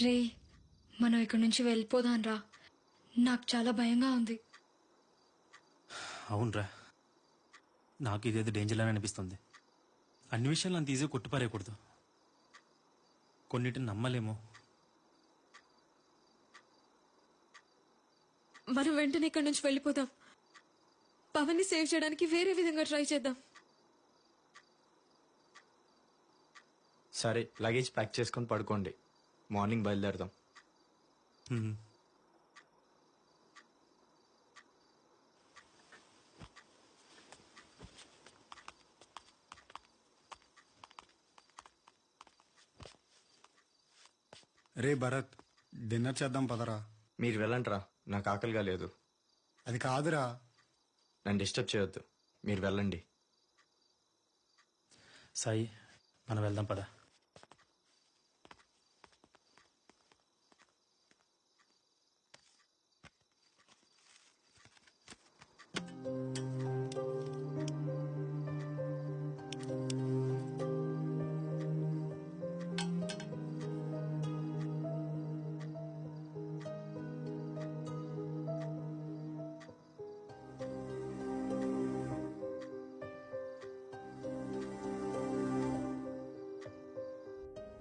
రే, మనం ఇక్కడి నుంచి వెళ్ళిపోదాం రా. నాకు చాలా భయంగా ఉంది. అవునరా, నాకు ఇదేదో డేంజర్ అని అనిపిస్తుంది. అన్ని విషయాలు అంత ఈజీగా కొట్టుపారేయకూడదు. కొన్నిటిని నమ్మలేము. మనం వెంటనే ఇక్కడి నుంచి వెళ్ళిపోదాం. పవన్ ని సేవ్ చేయడానికి వేరే విధంగా ట్రై చేద్దాం. సరే, లగేజ్ ప్యాక్ చేసుకొని పడుకోండి. మార్నింగ్ బయలుదేరదాం. రే భరత్, డిన్నర్ చేద్దాం పదరా. మీరు వెళ్ళండిరా, నాకు ఆకలిగా లేదు. అది కాదురా. నన్ను డిస్టర్బ్ చేయొద్దు, మీరు వెళ్ళండి. సాయి, మనం వెళ్దాం పద.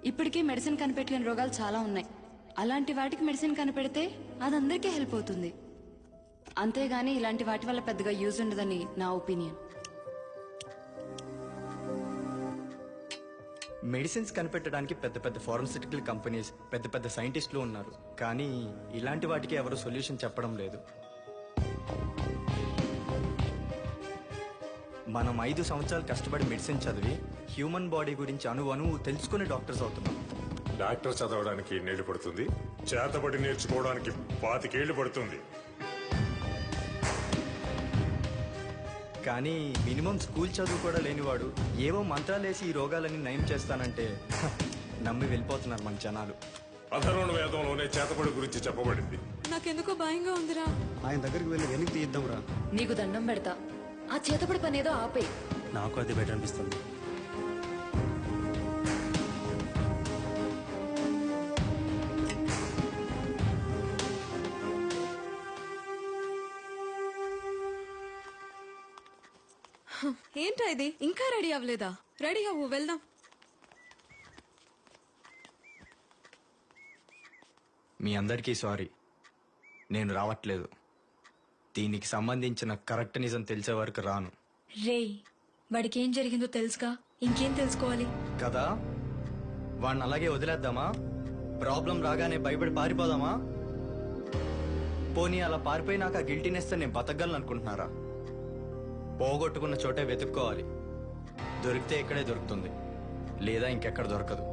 ఇప్పటికే మెడిసిన్ కనిపెట్టలేని రోగాలు చాలా ఉన్నాయి. అలాంటి వాటికి మెడిసిన్ కనిపెడితే అది అందరికీ హెల్ప్ అవుతుంది. అంతేగాని ఇలాంటి వాటి వల్ల పెద్దగా యూజ్ ఉండదని నా ఒపీనియన్. మెడిసిన్స్ కనిపెట్టడానికి పెద్ద పెద్ద ఫార్మస్యూటికల్ కంపెనీస్, పెద్ద పెద్ద సైంటిస్టులు ఉన్నారు. కానీ ఇలాంటి వాటికి ఎవరు సొల్యూషన్ చెప్పడం లేదు. మనం 5 సంవత్సరాలు కష్టపడి మెడిసిన్ చదివి హ్యూమన్ బాడీ గురించి అణువు తెలుసుకునే డాక్టర్స్ అవుతున్నాం. డాక్టర్ చదవడానికి 2 ఏళ్ళు పడుతుంది, చేతబడి నేర్చుకోవడానికి 25 ఏళ్ళు పడుతుంది. కానీ మినిమం స్కూల్ చదువు కూడా లేనివాడు ఏవో మంత్రాలేసి ఈ రోగాలన్నీ నయం చేస్తానంటే నమ్మి వెళ్ళిపోతున్నారు మన జనాలు. అధర్వణ వేదంలోనే చేతబడి గురించి చెప్పబడింది. నాకెందుకో భయంగా ఉందిరా. ఆయన దగ్గరికి వెళ్ళి వెనక్కి తీద్దాం రా. నీకు దండం పెడతా, ఆ చేతపడి పనేదో ఆపే. నాకు అది బెటర్ అనిపిస్తుంది. ఏంటా ఇది, ఇంకా రెడీ అవ్వలేదా? రెడీ అవ్వు, వెళ్దాం. మీ అందరికీ సారీ, నేను రావట్లేదు. దీనికి సంబంధించిన కరెక్ట్ నిజం తెలిసే వరకు రాను. రేయ్, వాడికి ఏం జరిగిందో తెలుసుగా, ఇంకేం తెలుసుకోవాలి కదా. వాడిని అలాగే వదిలేద్దామా? ప్రాబ్లం రాగానే భయపడి పారిపోదామా? పోనీ అలా పారిపోయినాక గిల్టీనెస్ నేను బతకగలను అనుకుంటున్నారా? పోగొట్టుకున్న చోటే వెతుక్కోవాలి. దొరికితే ఇక్కడే దొరుకుతుంది, లేదా ఇంకెక్కడ దొరకదు.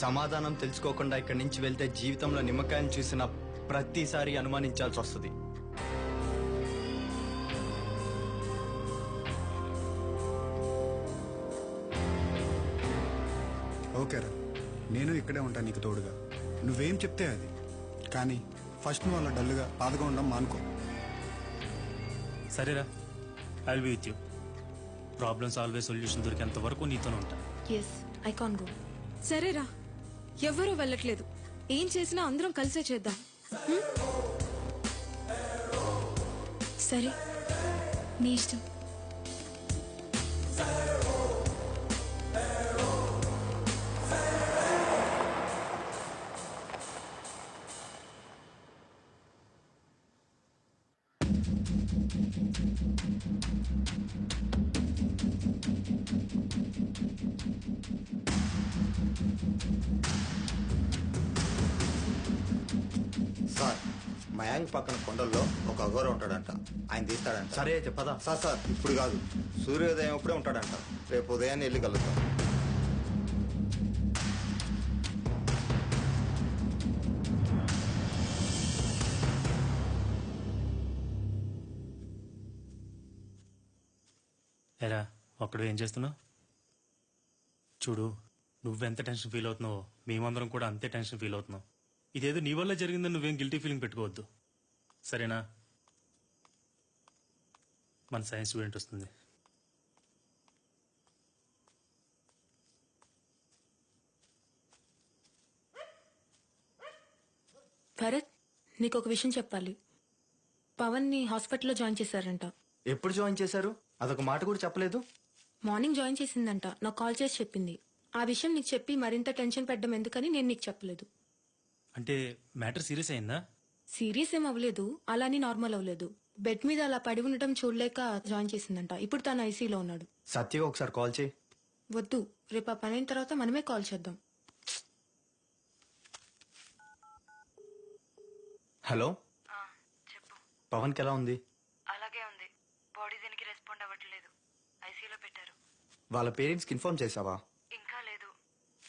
సమాధానం తెలుసుకోకుండా ఇక్కడి నుంచి వెళ్తే జీవితంలో నిమ్మకాయని చూసిన ప్రతిసారి అనుమానించాల్సి వస్తుంది. ఓకేరా, నేను ఇక్కడే ఉంటాను నీకు తోడుగా. నువ్వేం చెప్తే అది. కానీ ఫస్ట్ నువ్వు అలా డల్గా బాధగా ఉండడం మానుకో. సరేరా, I will be with you. Problems always solution దొరికేంత వరకు నీతోనే ఉంటా. Yes, I can go. సరేరా, ఎవ్వరూ వెళ్ళట్లేదు. ఏం చేసినా అందరం కలిసే చేద్దాం. సరే, నీ ఇష్టం. సార్, మయాంక్ పక్కన కొండల్లో ఒక అఘోర ఉంటాడంట. ఆయన తీస్తాడంట. సరే అయితే పద. సార్ ఇప్పుడు కాదు, సూర్యోదయం అప్పుడే ఉంటాడంట. రేపు ఉదయాన్నే వెళ్ళి కలుగుతాం. ఎరా, ఒక్కడు ఏం చేస్తున్నావు? చూడు, నువ్వెంత టెన్షన్ ఫీల్ అవుతున్నావో మేమందరం కూడా అంతే టెన్షన్ ఫీల్ అవుతున్నావు. ఇదేదో నీ వల్ల జరిగిందని నువ్వేం గిల్టీ ఫీలింగ్ పెట్టుకోవద్దు, సరేనా? మన సైన్స్ స్టూడెంట్ వస్తుంది. భరత్, నీకు ఒక విషయం చెప్పాలి. పవన్ ని హాస్పిటల్లో జాయిన్ చేశారంట. ఎప్పుడు జాయిన్ చేశారు? అదొక మాట కూడా చెప్పలేదు. మార్నింగ్ జాయిన్ చేసిందంట, నాకు కాల్ చేసి చెప్పింది. ఆ విషయం నీకు చెప్పి మరింత టెన్షన్ పెట్టడం ఎందుకని నేను నీకు చెప్పలేదు. అంటే మ్యాటర్ సీరియస్ అయిందా? సీరియస్ ఏం అవ్వలేదు, అలాని నార్మల్ అవ్వలేదు. బెడ్ మీద అలా పడి ఉండటం చూడలేక జాయిన్ చేసిందంట. ఇప్పుడు తను ఐసీలో ఉన్నాడు. సత్యగా ఒకసారి కాల్ చేయి. వద్దు, రేపు ఆ పని అయిన తర్వాత మనమే కాల్ చేద్దాం. హలో, చెప్పు. పవన్కి ఎలా ఉంది? అలాగే ఉంది, బాడీ దీనికి రెస్పాండ్ అవ్వట్లేదు. ఐసీయూలో పెట్టారు. వాళ్ళ పేరెంట్స్కి ఇన్ఫార్మ్ చేసావా? ఇంకా లేదు,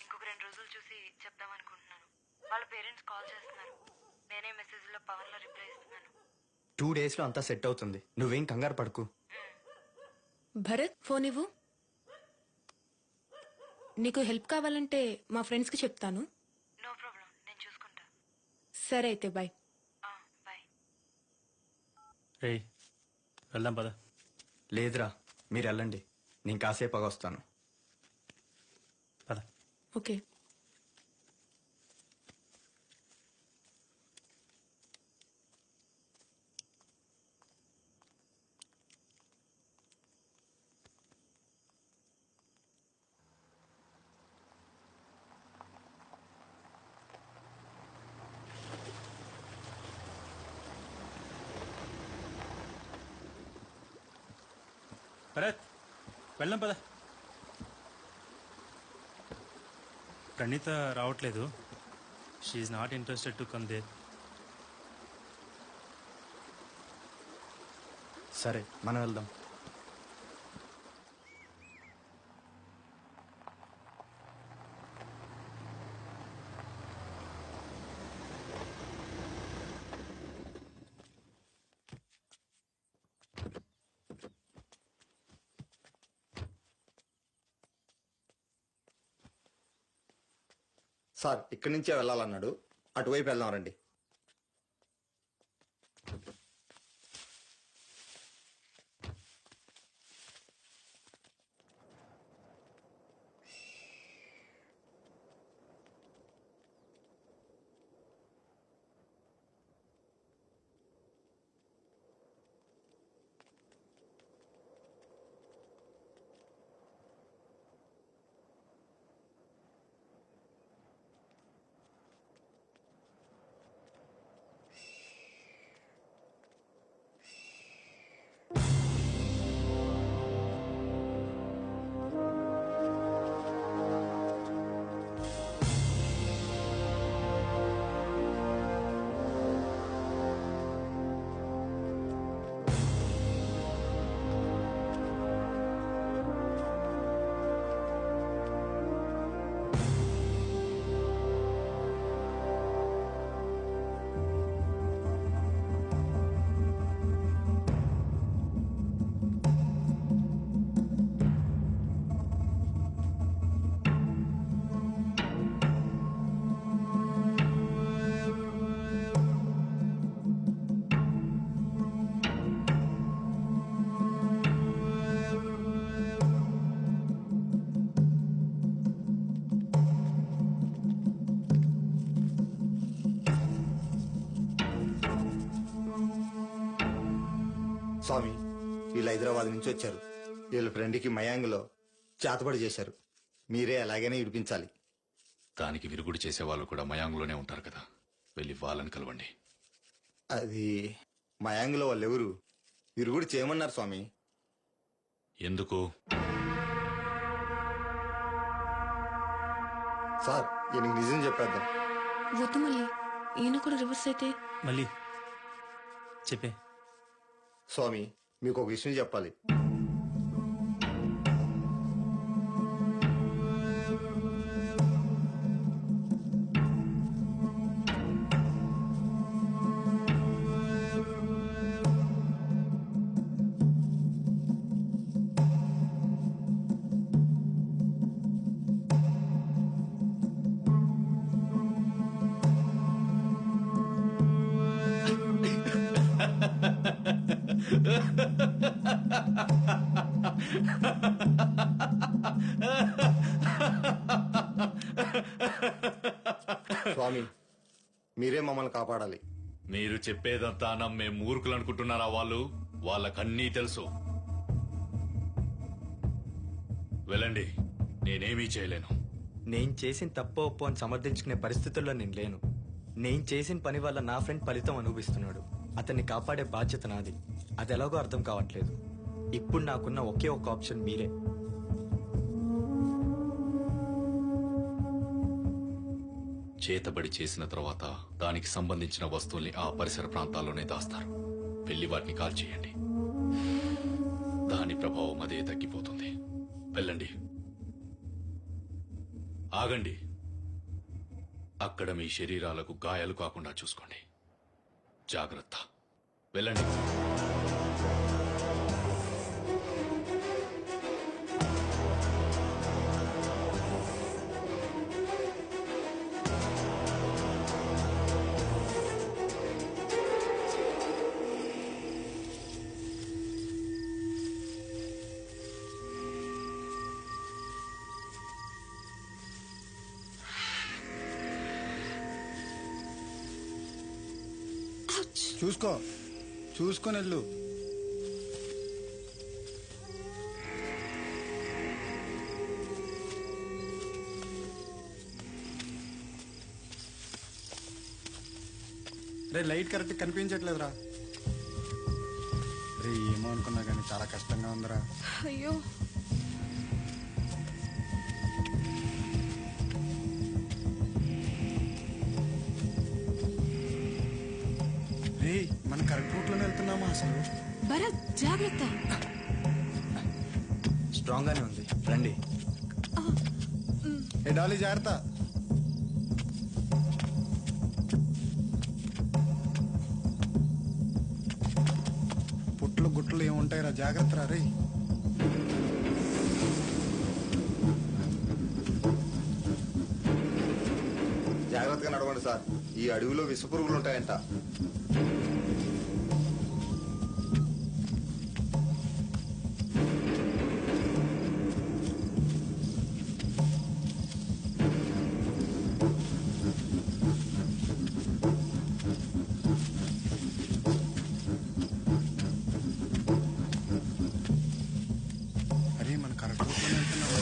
ఇంకొక 2 రోజులు చూసి చెప్దాం అనుకుంటున్నాను. వాళ్ళ పేరెంట్స్ కాల్ చేస్తున్నారు. నేనే మెసేజ్ లో పవన్ లో రిప్లై ఇస్తున్నాను. 2 days లో అంతా సెట్ అవుతుంది, నువ్వేం కంగారు పడకు. భరత్, ఫోన్ ఇవ్వు. నీకు హెల్ప్ కావాలంటే మా ఫ్రెండ్స్ కి చెప్తాను. నో ప్రాబ్లం, నేను చూసుకుంటా. సరే అయితే, బాయ్. బాయ్. రే, వెళ్దాం పద. లేదురా, మీరు వెళ్ళండి, నేను కాసేపు వస్తాను. పద. ఓకే. భరత్ వెళ్దాం పద. ప్రణీత రావట్లేదు. She's not interested to come there. సరే మనం వెళ్దాం. సార్ ఇక్కడి నుంచే వెళ్ళాలన్నాడు, అటువైపు వెళ్దాం రండి. స్వామి వీళ్ళు హైదరాబాద్ నుంచి వచ్చారు. వీళ్ళ ఫ్రెండ్కి మయాంగ్లో చేతబడి చేశారు. మీరే ఎలాగైనా ఇడిపించాలి. దానికి విరుగుడు చేసే వాళ్ళు కూడా మయాంగ్లోనే ఉంటారు కదా, వెళ్ళి వాళ్ళని కలవండి. అది మయాంగ్లో వాళ్ళు ఎవరు విరుగుడు చేయమన్నారు స్వామి. ఎందుకు? సార్ ఈయనకి నిజం చెప్పేద్దాం. వద్దు మళ్ళీ, ఈయన కూడా రివర్స్ అయితే. మళ్ళీ చెప్పే. స్వామి మీకు ఒక విషయం చెప్పాలి. స్వామి మీరే మమ్మల్ని కాపాడాలి. మీరు చెప్పేదంతా నమ్మే మూర్ఖులు అనుకుంటున్నారా వాళ్ళు? వాళ్ళకన్నీ తెలుసు. వెళ్ళండి, నేనేమీ చేయలేను. నేను చేసిన తప్పో ఒప్పో అని సమర్థించుకునే పరిస్థితుల్లో నేను లేను. నేను చేసిన పని వల్ల నా ఫ్రెండ్ ఫలితం అనుభవిస్తున్నాడు. అతన్ని కాపాడే బాధ్యత నాది. అది ఎలాగో అర్థం కావట్లేదు. ఇప్పుడు నాకున్న ఒకే ఒక ఆప్షన్ మీరే. చేతబడి చేసిన తర్వాత దానికి సంబంధించిన వస్తువుల్ని ఆ పరిసర ప్రాంతాల్లోనే దాస్తారు. వెళ్ళి వాటిని కాల్ చేయండి. దాని ప్రభావం అదే తగ్గిపోతుంది. వెళ్ళండి. ఆగండి. అక్కడ మీ శరీరాలకు గాయాలు కాకుండా చూసుకోండి. జాగ్రత్త. వెళ్ళండి. చూసుకొని వెళ్ళు. రే లైట్ కరెక్ట్ కనిపించట్లేదురా. అరే ఏమో అనుకున్నా కానీ చాలా కష్టంగా ఉందిరా. అయ్యో రే మనం కరెక్ట్ రూట్ లోనే వెళ్తున్నామా అసలు? భరత్ జాగ్రత్త. స్ట్రాంగ్ గానే ఉంది, రండి. ఏ డాలీ జాగ్రత్త. పుట్లు గుట్లు ఏముంటాయిరా, జాగ్రత్త రా రే. జాగ్రత్తగా నడవండి సార్, ఈ అడవిలో విష పురుగులు ఉంటాయంట. అరే మన కరెక్ట్ రూట్ లోనే వెళ్తున్నామా?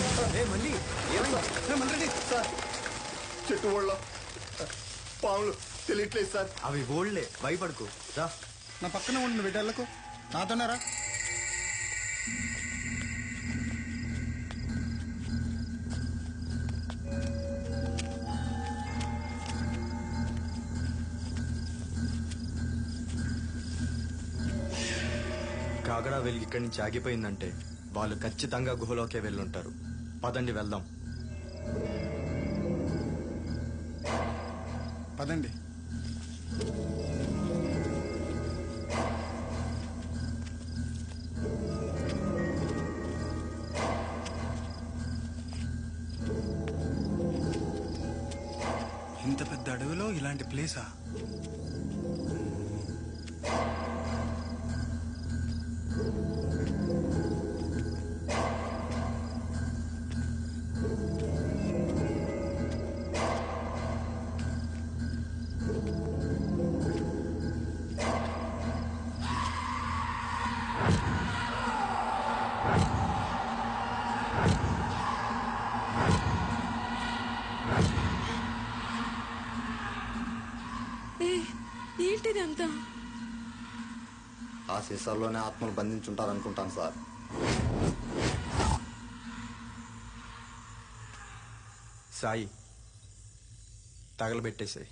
మళ్ళీ మళ్ళీ సార్ చెట్టు ఓళ్ళ పాములు తెలియట్లేదు సార్. అవి ఓళ్లే, భయపడుకో రా. నా పక్కన ఉండి బిడ్డలకు నాతోనే రా. కాగడా వెలిగి ఇక్కడి నుంచి ఆగిపోయిందంటే వాళ్ళు ఖచ్చితంగా గుహలోకే వెళ్ళుంటారు. పదండి వెళ్దాం. పదండి. ఇంత పెద్ద అడవిలో ఇలాంటి ప్లేసా? ఏంటిదంతా? ఆ సీసాల్లోనే ఆత్మలు బంధించుంటారనుకుంటాను సార్. సాయి, తగలబెట్టేసాయి.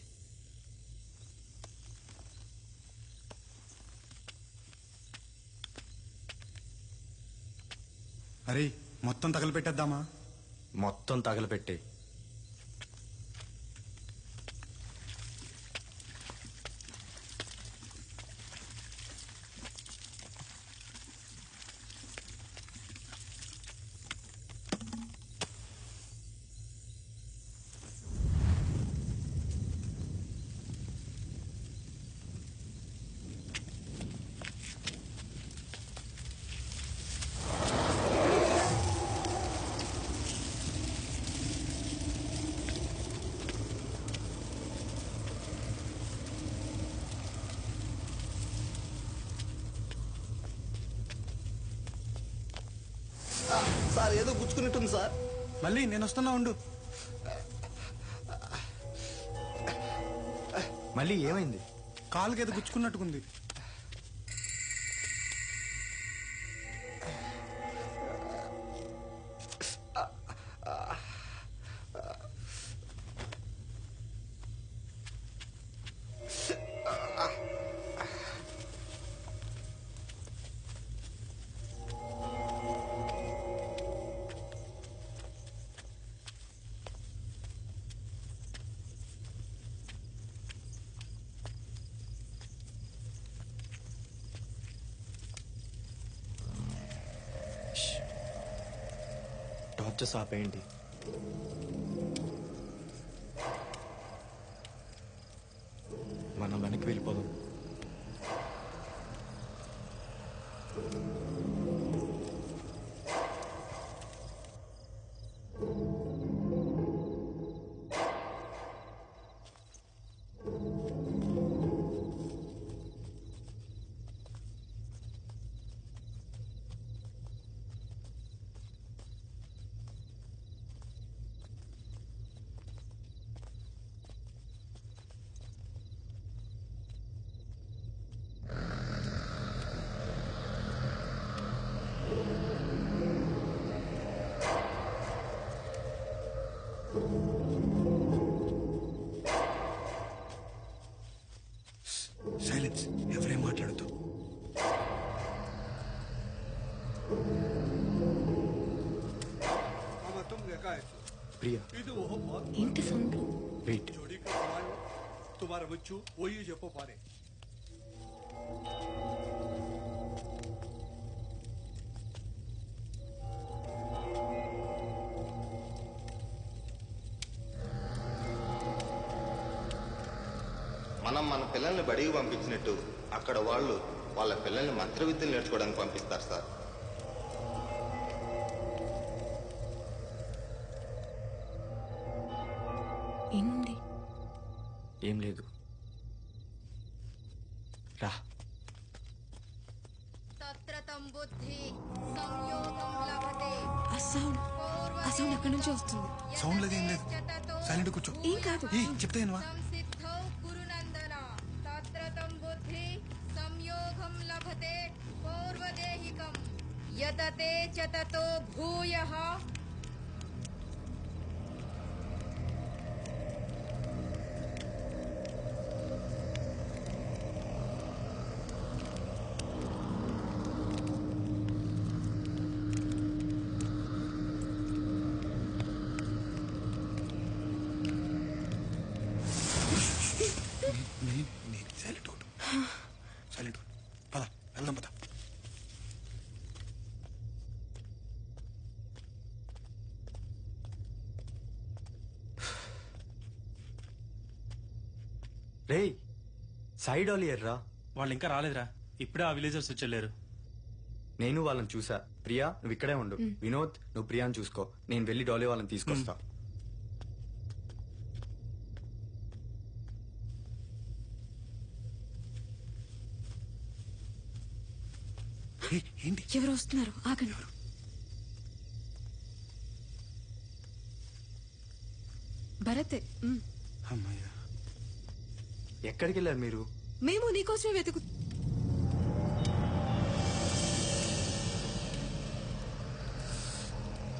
అరే మొత్తం తగలపెట్టేద్దామా? మొత్తం తగలబెట్టే. సార్ ఏదో గుచ్చుకున్నట్టుంది సార్. మళ్ళీ నేను వస్తున్నా ఉండు. మళ్ళీ ఏమైంది? కాలుకి ఏదో గుచ్చుకున్నట్టుకుంది. టార్చర్స్ ఆపేయండి. మనం వెనక్కి వెళ్ళిపోదాం. ప్రియా ఏంటి సౌండ్? వెయిట్. तुम्हारा बच्चू वही చెప్పో పారే. మనం మన పిల్లల్ని బడికి పంపించినట్టు అక్కడ వాళ్ళు వాళ్ళ పిల్లల్ని మంత్ర విద్యలు నేర్చుకోవడానికి పంపిస్తారు సార్. ఏంది? ఏం లేదు, రా. ఆ సౌండ్ ఎక్కడి నుంచి వస్తుంది? సౌండ్ లేదు, ఏం లేదు. సైలెంట్ కూర్చో. ఏం కాదు. చెప్తే ఏనవా? యతతే చతతో భూయః. సైలెంట్ ఉండు, సైలెంట్ ఉండు. పద వెళ్దాం, పద. రేయ్, సైడ్ ఆలియర్ రా. వాళ్ళు ఇంకా రాలేదురా, ఇప్పుడే ఆ విలేజర్స్ వచ్చేళ్ళారు. నేను వాళ్ళని చూసా. ప్రియా నువ్వు ఇక్కడే ఉండు. వినోద్ నువ్వు ప్రియాని చూసుకో, నేను వెళ్ళి డాలీ వాళ్ళని తీసుకొస్తా. ఏంటి? ఎవరు వస్తున్నారు? ఆగండి. భరతే. అమ్మయ్యా, ఎక్కడికి వెళ్ళారు మీరు? మేము నీకోసమే వెతుకు.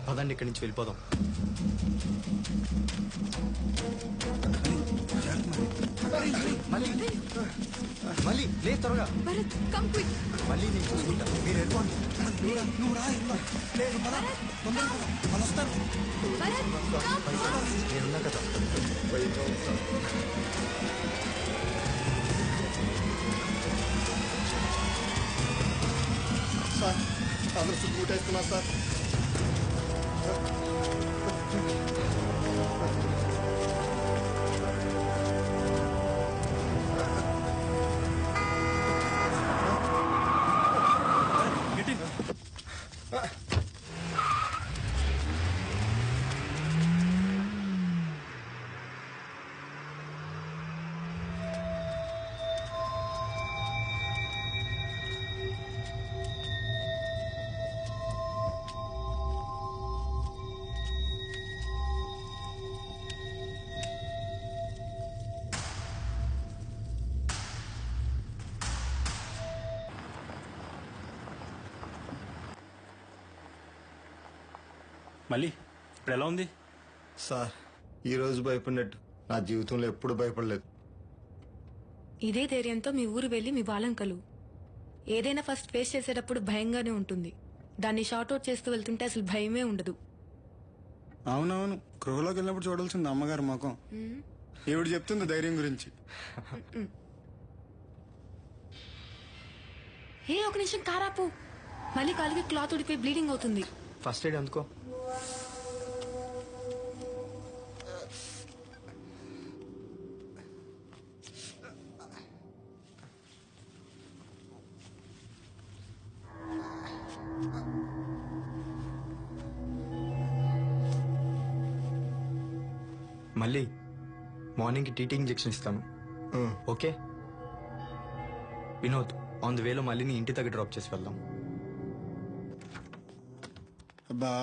పదండి, ఇక్కడి నుంచి వెళ్ళిపోదాం. మళ్ళీ లే, త్వరగా. Bharat come quick. మళ్ళీ నేను చూసుకుంటా, మీరు వెళ్ళిపోండి. నువ్వు రా, లేదు పద, తొందరగా పద, వాళ్ళు వస్తారు. నేనున్నా కదా. సార్ అందరూ చుట్టుముట్టేస్తున్నారు సార్. మళ్ళీ ఇప్పుడు ఎలా ఉంది? సార్ ఈ రోజు భయపడినట్టు నా జీవితంలో ఎప్పుడు భయపడలేదు. ఇదే ధైర్యంతో మీ ఊరు వెళ్ళి మీ వాళ్ళని కలువు. ఏదైనా ఫస్ట్ ఫేస్ చేసేటప్పుడు భయంగానే ఉంటుంది. దాన్ని షార్ట్అవుట్ చేస్తూ వెళ్తుంటే అసలు భయమే ఉండదు. అవునవును, గృహలోకి వెళ్ళినప్పుడు చూడాల్సింది అమ్మగారు ముఖం. ఈవిడ చెప్తుంది ధైర్యం గురించి. ఏ ఒక నిమిషం కారాపు. మళ్ళీ కాలికి క్లాత్ ఉడిపోయి బ్లీడింగ్ అవుతుంది. ఫస్ట్ ఎయిడ్ అందుకో. మళ్ళీ మార్నింగ్ టీటీ ఇంజెక్షన్ ఇస్తాను, ఓకే? వినోద్ ఆన్ ది వేలో మళ్ళీ ఇంటి దగ్గర డ్రాప్ చేసి వెళ్దాం. అబ్బా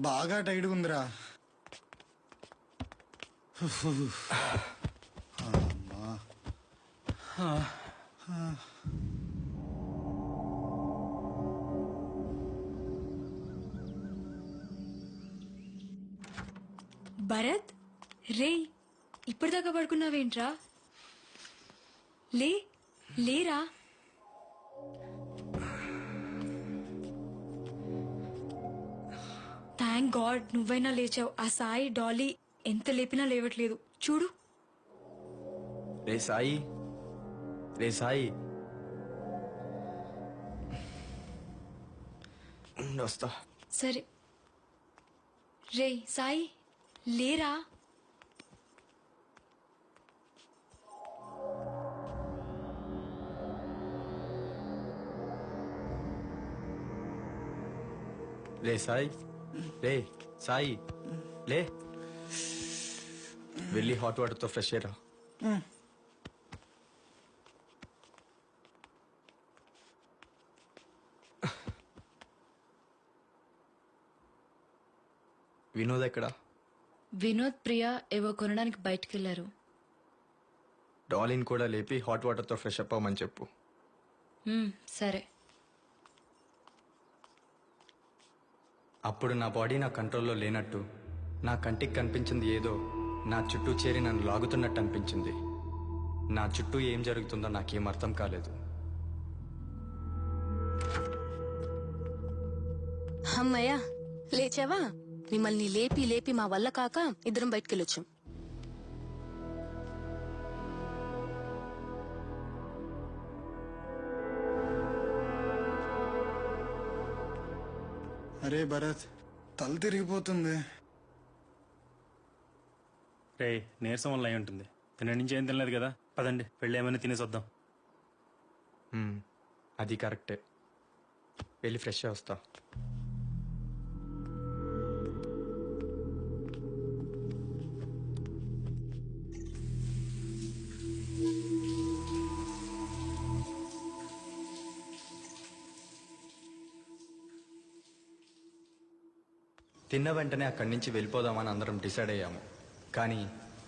బాగా టైట్గా ఉందిరా. భరత్, రే ఇప్పటిదాకా పడుకున్నావేంట్రా? లేరా? థ్యాంక్ గాడ్ నువ్వైనా లేచావు. ఆ సాయి డాలీ ఎంత లేపినా లేవట్లేదు చూడు. రే సాయి, రే సాయి, వస్తా. సరే రే సాయి లేరా. రే సాయి, రే సాయి, లే వెళ్ళి హాట్ వాటర్తో ఫ్రెష్ అయ్యరా. వినోద్ ఎక్కడా? వినోద్ ప్రియా ఏవో కొనడానికి బయటికి వెళ్ళారు. డాలిన్ కూడా లేపి హాట్ వాటర్తో ఫ్రెష్ అప్ అవ్వమని చెప్పు. సరే. అప్పుడు నా బాడీ నా కంట్రోల్లో లేనట్టు, నా కంటికి కనిపించింది ఏదో నా చుట్టూ చేరి నన్ను లాగుతున్నట్టు అనిపించింది. నా చుట్టూ ఏం జరుగుతుందో నాకేం అర్థం కాలేదు. అమ్మయ్యా లేచావా? మిమ్మల్ని లేపి లేపి మా వల్ల కాక ఇద్దరం బయటకెళ్ళొచ్చాం. అరే భరత్, తల తిరిగిపోతుంది. రే నీరసం వల్ల అయి ఉంటుంది. తిన నుంచి ఏం తినలేదు కదా, పదండి వెళ్ళి ఏమైనా తినేసి వద్దాం. అది కరెక్టే, వెళ్ళి ఫ్రెష్ వస్తా. తిన్న వెంటనే అక్కడి నుంచి వెళ్ళిపోదామని అందరం డిసైడ్ అయ్యాము. కానీ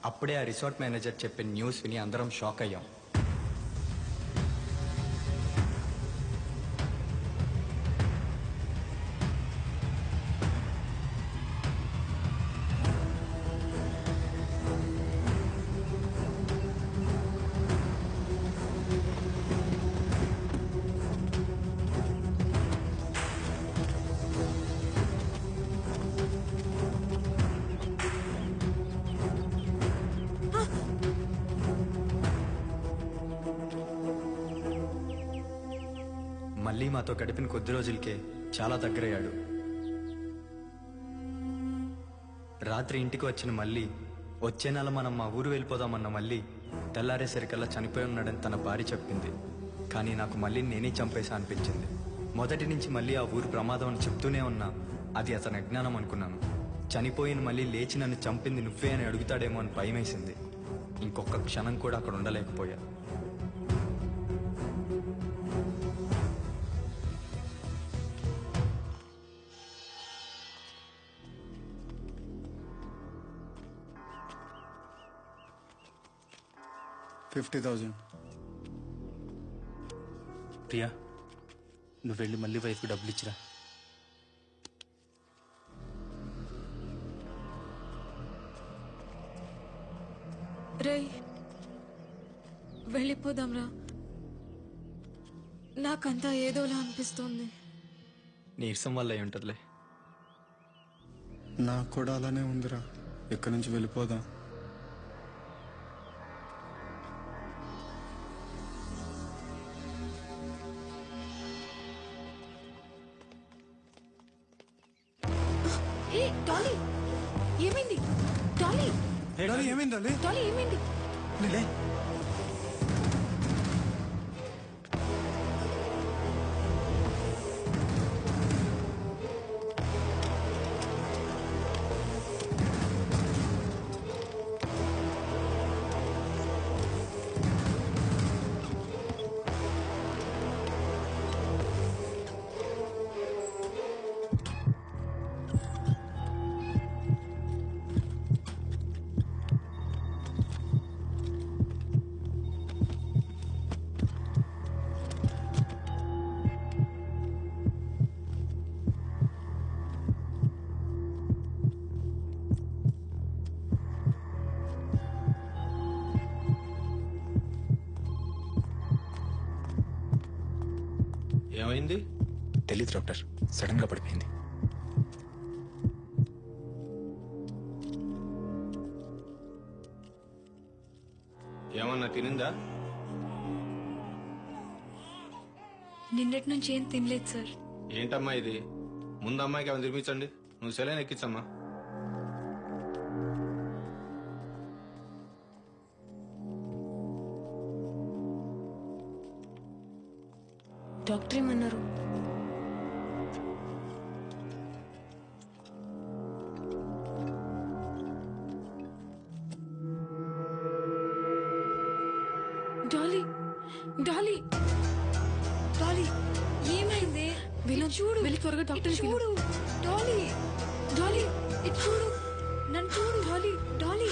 అప్పుడే ఆ రిసార్ట్ మేనేజర్ చెప్పిన న్యూస్ విని అందరం షాక్ అయ్యాం. మళ్ళీ మాతో గడిపిన కొద్ది రోజులకే చాలా దగ్గరయ్యాడు. రాత్రి ఇంటికి వచ్చిన మళ్ళీ వచ్చే నెల మనం మా ఊరు వెళ్ళిపోదామన్న మళ్ళీ తెల్లారేసరికల్లా చనిపోయి ఉన్నాడని తన భార్య చెప్పింది. కానీ నాకు మళ్ళీ నేనే చంపేశా అనిపించింది. మొదటి నుంచి మళ్ళీ ఆ ఊరు ప్రమాదం అని చెప్తూనే ఉన్నా అది అతని అజ్ఞానం అనుకున్నాను. చనిపోయిన మళ్ళీ లేచి నన్ను చంపింది నువ్వే అని అడుగుతాడేమో అని భయమేసింది. ఇంకొక క్షణం కూడా అక్కడ ఉండలేకపోయా. $50,000. ప్రియా నువ్వు వెళ్ళి మళ్ళీ వైఫ్కి డబ్బులు ఇచ్చిరా. రే వెళ్ళిపోదాంరా, నాకంతా ఏదోలా అనిపిస్తోంది. నీరసం వల్ల అయి ఉంటుందిలే. నాకు కూడా అలానే ఉందిరా. ఇక్కడి నుంచి వెళ్ళిపోదాం. ఏ డాలీ ఏమైంది? డాలీ ఏమైంది? డాలీ ఏమైంది? ఏమైంది? తెలీదు డాక్టర్, సడన్ గా పడిపోయింది. ఏమన్నా తినిందా? నిన్నటి నుంచి ఏం తినలేదు సార్. ఏంటమ్మా ఇది? ముందు అమ్మాయికి ఏమైనా తినిపించండి. నువ్వు సెలైన్ ఎక్కించమ్మా. డాక్టర్ ఏమన్నారు? డాలీ డాలీ డాలీ ఏమైంది? చూడు, వెళ్ళి త్వరగా డాక్టర్ చూడు. డాలీ డాలీ ఇటు చూడు, నన్ను చూడు. డాలీ డాలీ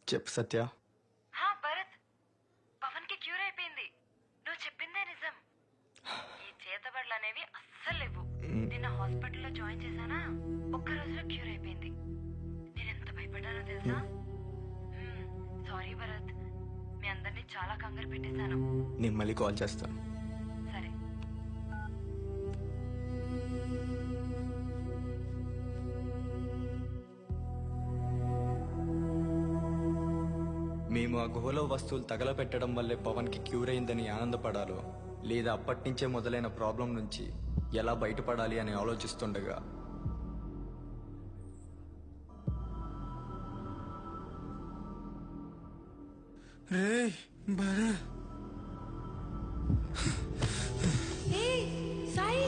చెప్పు సత్య. భరత్, పవన్ కి క్యూర్ అయిపోయింది. నువ్వు చెప్పిందే నిజం. ఈ చేతబడులు అనేవి అస్సలు లేవు. నిన్న హాస్పిటల్లో జాయిన్ చేశానా, ఒక్క రోజులో క్యూర్ అయిపోయింది. నేను ఎంత భయపడ్డానో తెలుసా? సారీ భరత్, మీ అందరినీ చాలా కంగారు పెట్టేశాను. నేను మళ్ళీ కాల్ చేస్తాను. సరే. మేము ఆ గుహలో వస్తువులు తగలపెట్టడం వల్లే పవన్కి క్యూర్ అయిందని ఆనందపడాలో, లేదా అప్పటినుంచే మొదలైన ప్రాబ్లం నుంచి ఎలా బయటపడాలి అని ఆలోచిస్తుండగా రే భరా సాయి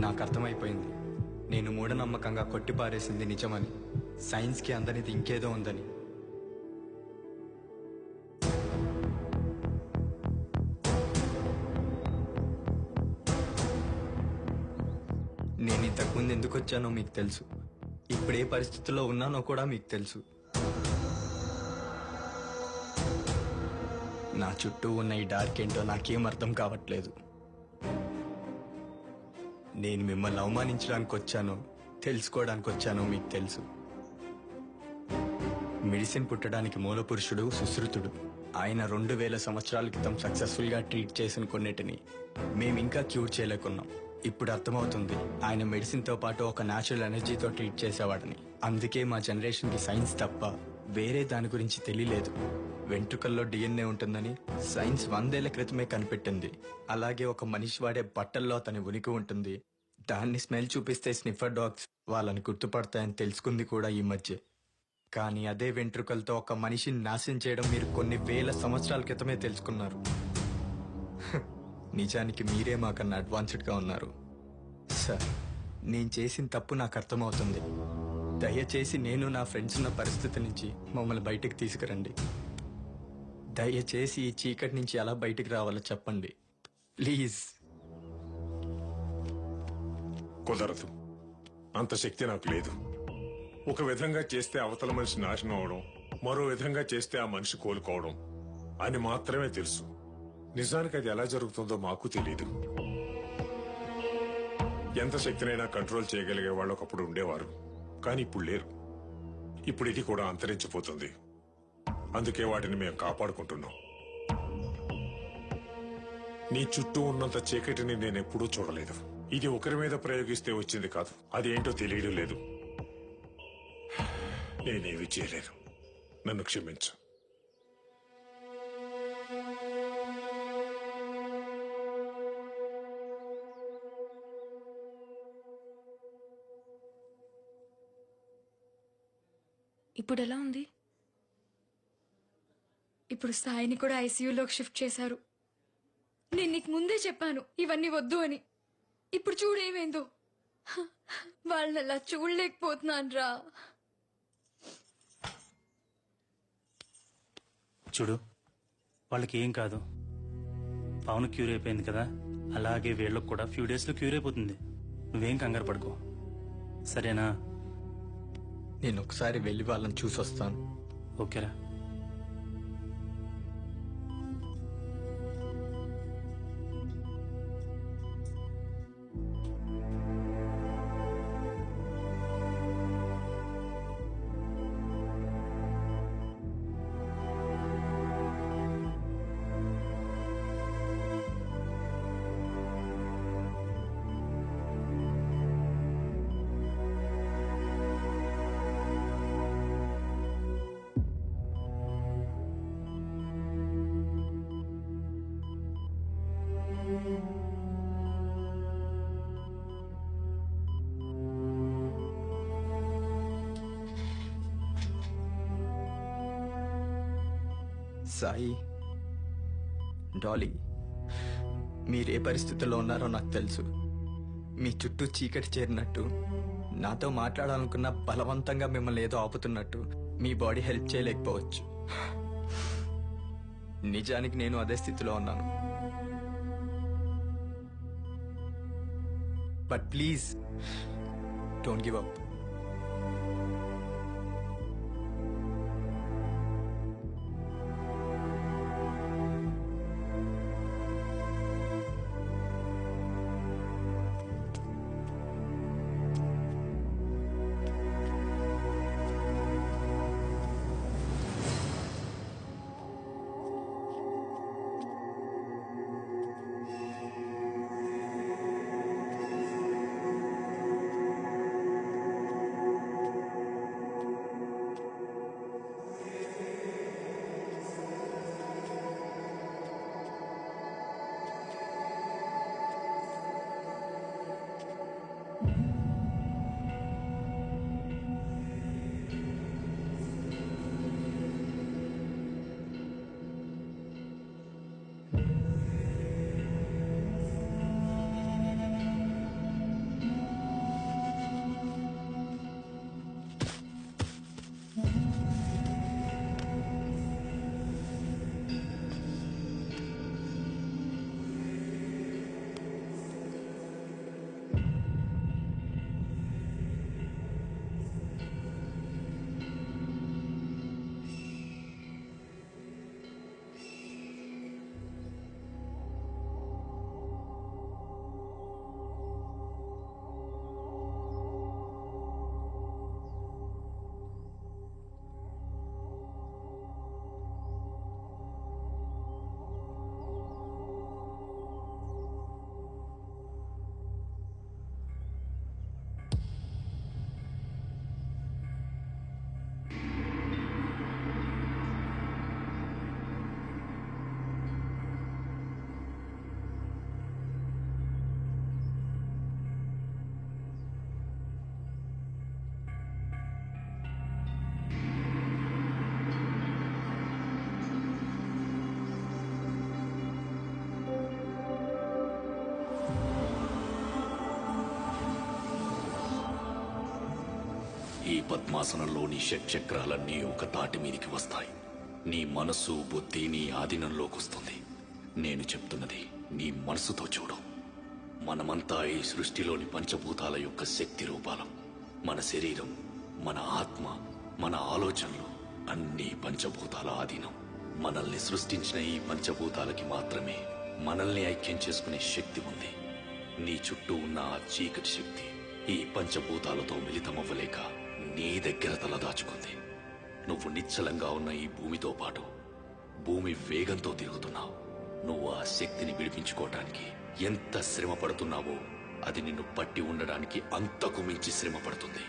నాకు అర్థమైపోయింది. నేను మూఢనమ్మకంగా కొట్టిపారేసింది నిజమని, సైన్స్కి అందనిది ఇంకేదో ఉందని. నేను ఇంతకుముందు ఎందుకు వచ్చానో మీకు తెలుసు. ఇప్పుడు ఏ పరిస్థితుల్లో ఉన్నానో కూడా మీకు తెలుసు. నా చుట్టూ ఉన్న ఈ డార్క్ ఏంటో నాకేం అర్థం కావట్లేదు. నేను మిమ్మల్ని అవమానించడానికి వచ్చానో తెలుసుకోవడానికి వచ్చానో మీకు తెలుసు. మెడిసిన్ పుట్టడానికి మూల పురుషుడు సుశ్రుతుడు. ఆయన 2000 సంవత్సరాల క్రితం సక్సెస్ఫుల్గా ట్రీట్ చేసిన కొన్నిటిని మేమింకా క్యూర్ చేయలేకున్నాం. ఇప్పుడు అర్థమవుతుంది ఆయన మెడిసిన్తో పాటు ఒక న్యాచురల్ ఎనర్జీతో ట్రీట్ చేసేవాడని. అందుకే మా జనరేషన్కి సైన్స్ తప్ప వేరే దాని గురించి తెలియలేదు. వెంట్రుకల్లో DNA ఉంటుందని సైన్స్ 100 ఏళ్ల క్రితమే కనిపెట్టింది. అలాగే ఒక మనిషి వాడే బట్టల్లో అతని ఉనికి ఉంటుంది. దాన్ని స్మెల్ చూపిస్తే స్నిఫర్ డాగ్స్ వాళ్ళని గుర్తుపడతాయని తెలుసుకుంది కూడా ఈ మధ్య. కానీ అదే వెంట్రుకలతో ఒక మనిషిని నాశనం చేయడం మీరు కొన్ని వేల సంవత్సరాల క్రితమే తెలుసుకున్నారు. నిజానికి మీరే మాకన్నా అడ్వాన్స్డ్గా ఉన్నారు. సార్, నేను చేసిన తప్పు నాకు అర్థమవుతుంది. దయచేసి నేను నా ఫ్రెండ్స్ ఉన్న పరిస్థితి నుంచి మమ్మల్ని బయటికి తీసుకురండి. దయచేసి ఈ చీకటి నుంచి ఎలా బయటికి రావాలో చెప్పండి ప్లీజ్. కుదరదు. అంత శక్తి నాకు లేదు. ఒక విధంగా చేస్తే అవతల మనిషి నాశనం అవడం, మరో విధంగా చేస్తే ఆ మనిషి కోలుకోవడం అని మాత్రమే తెలుసు. నిజానికి అది ఎలా జరుగుతుందో మాకు తెలియదు. ఎంత శక్తినైనా కంట్రోల్ చేయగలిగే వాళ్ళు ఒకప్పుడు ఉండేవారు, కానీ ఇప్పుడు లేరు. ఇప్పుడు ఇది కూడా అంతరించిపోతుంది. అందుకే వాటిని మేము కాపాడుకుంటున్నాం. నీ చుట్టూ ఉన్నంత చీకటిని నేనెప్పుడూ చూడలేదు. ఇది ఒకరి మీద ప్రయోగిస్తే వచ్చింది కాదు. అది ఏంటో తెలియడం లేదు. నేనేమి చేయలేను. నన్ను క్షమించు. ఇప్పుడు ఎలా ఉంది? ఇప్పుడు స్థాయిని కూడా ఐసీయూలోకి షిఫ్ట్ చేశారు. నేను నీకు ముందే చెప్పాను ఇవన్నీ వద్దు అని. ఇప్పుడు చూడేమైందో. వాళ్ళని అలా చూడలేకపోతున్నాను రా. చూడు, వాళ్ళకి ఏం కాదు. పవన్ క్యూర్ అయిపోయింది కదా, అలాగే వీళ్ళకి కూడా ఫ్యూ డేస్లో క్యూర్ అయిపోతుంది. నువ్వేం కంగారు పడుకో, సరేనా? నేను ఒకసారి వెళ్ళి వాళ్ళని చూసొస్తాను. ఓకేరా? సాయి, డాలీ, మీరే పరిస్థితుల్లో ఉన్నారో నాకు తెలుసు. మీ చుట్టూ చీకటి చేరినట్టు, నాతో మాట్లాడాలనుకున్న బలవంతంగా మిమ్మల్ని ఏదో ఆపుతున్నట్టు మీ బాడీ హెల్ప్ చేయలేకపోవచ్చు. నిజానికి నేను అదే స్థితిలో ఉన్నాను. But please don't give up. ఈ పద్మాసనంలో నీ షట్చక్రాలన్నీ ఒక తాటి మీదికి వస్తాయి. నీ మనసు, బుద్ధి నీ ఆధీనంలోకి వస్తుంది. నేను చెప్తున్నది నీ మనసుతో చూడు. మనమంతా ఈ సృష్టిలోని పంచభూతాల యొక్క శక్తి రూపాలం. మన శరీరం, మన ఆత్మ, మన ఆలోచనలు అన్నీ పంచభూతాల ఆధీనం. మనల్ని సృష్టించిన ఈ పంచభూతాలకి మాత్రమే మనల్ని ఐక్యం చేసుకునే శక్తి ఉంది. నీ చుట్టూ ఉన్న ఆ చీకటి శక్తి ఈ పంచభూతాలతో మిళితమవ్వలేక నీ దగ్గర తలదాచుకుంది. నువ్వు నిశ్చలంగా ఉన్న ఈ భూమితో పాటు భూమి వేగంతో తిరుగుతున్నావు. నువ్వు ఆ శక్తిని విడిపించుకోవటానికి ఎంత శ్రమ పడుతున్నావో అది నిన్ను పట్టి ఉండడానికి అంతకు మించి శ్రమ పడుతుంది.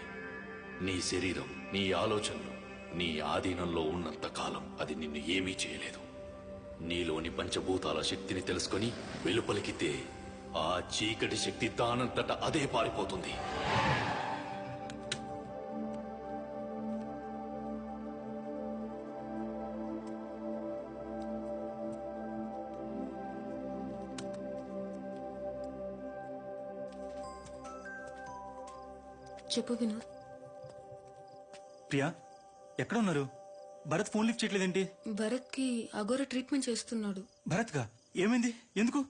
నీ శరీరం, నీ ఆలోచనలు నీ ఆధీనంలో ఉన్నంత కాలం అది నిన్ను ఏమీ చేయలేదు. నీలోని పంచభూతాల శక్తిని తెలుసుకొని వెలుపలికితే ఆ చీకటి శక్తి దానంతట అదే పారిపోతుంది. చెప్పు వినోద్. ప్రియా ఎక్కడ ఉన్నారు? భరత్ ఫోన్ లిఫ్ట్ చేయట్లేదేంటి? భరత్ కి అగోర ట్రీట్మెంట్ చేస్తున్నాడు. భరత్ గా ఏమైంది? ఎందుకు?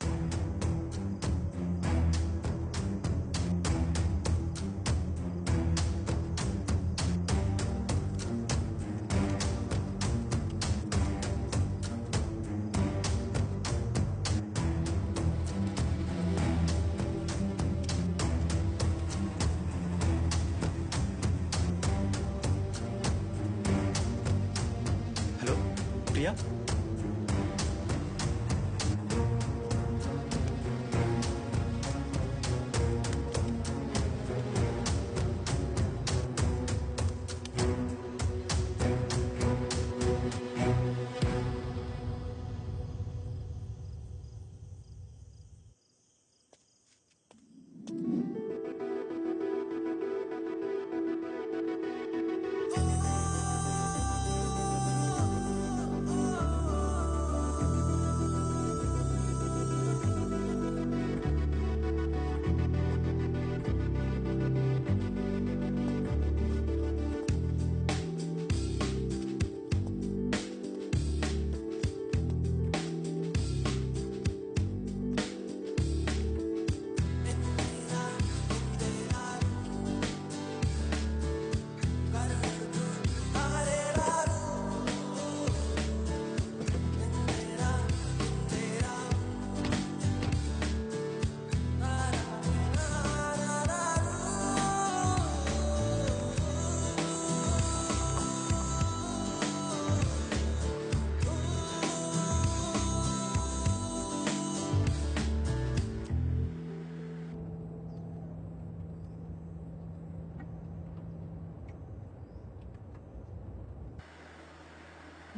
హలో ప్రియా,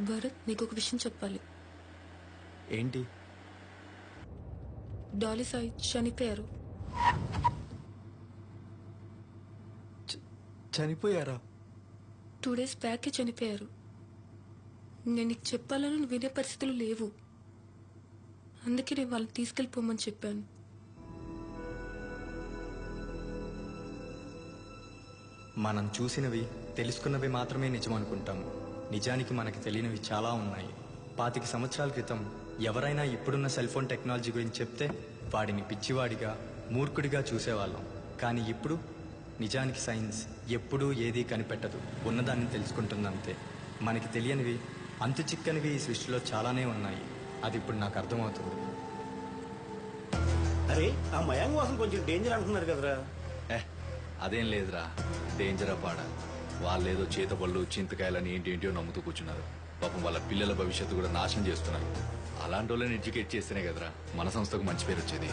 భరత్ నీకు ఒక విషయం చెప్పాలి. ఏంటి? డాలీ సాయి చనిపోయారు. చనిపోయారా? 2 days బ్యాకే చనిపోయారు. నేను నీకు చెప్పాలని నువ్వు వినే పరిస్థితులు లేవు. అందుకే నేను వాళ్ళని తీసుకెళ్ళిపోమని చెప్పాను. మనం చూసినవి, తెలుసుకున్నవి మాత్రమే నిజం అనుకుంటాము. నిజానికి మనకి తెలియనివి చాలా ఉన్నాయి. 25 సంవత్సరాల క్రితం ఎవరైనా ఇప్పుడున్న సెల్ ఫోన్ టెక్నాలజీ గురించి చెప్తే వాడిని పిచ్చివాడిగా, మూర్ఖుడిగా చూసేవాళ్ళం. కానీ ఇప్పుడు నిజానికి సైన్స్ ఎప్పుడూ ఏదీ కనిపెట్టదు, ఉన్నదాన్ని తెలుసుకుంటుందంతే. మనకి తెలియనివి, అంతు చిక్కనివి ఈ సృష్టిలో చాలానే ఉన్నాయి. అది ఇప్పుడు నాకు అర్థమవుతుంది. అరే ఆ మయాంగ్ వాసన కొంచెం డేంజర్ అంటున్నారు కదరా. అదేం లేదురా, డేంజరా పాడ. వాళ్ళేదో చేతబళ్ళు, చింతకాయలని ఏంటేంటో నమ్ముతూ కూర్చున్నారు. పాపం వాళ్ళ పిల్లల భవిష్యత్తు కూడా నాశనం చేస్తున్నారు. అలాంటి వాళ్ళని ఎడ్యుకేట్ చేస్తేనే కదరా మన సంస్థకు మంచి పేరు వచ్చేది.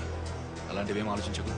అలాంటివేం ఆలోచించకు.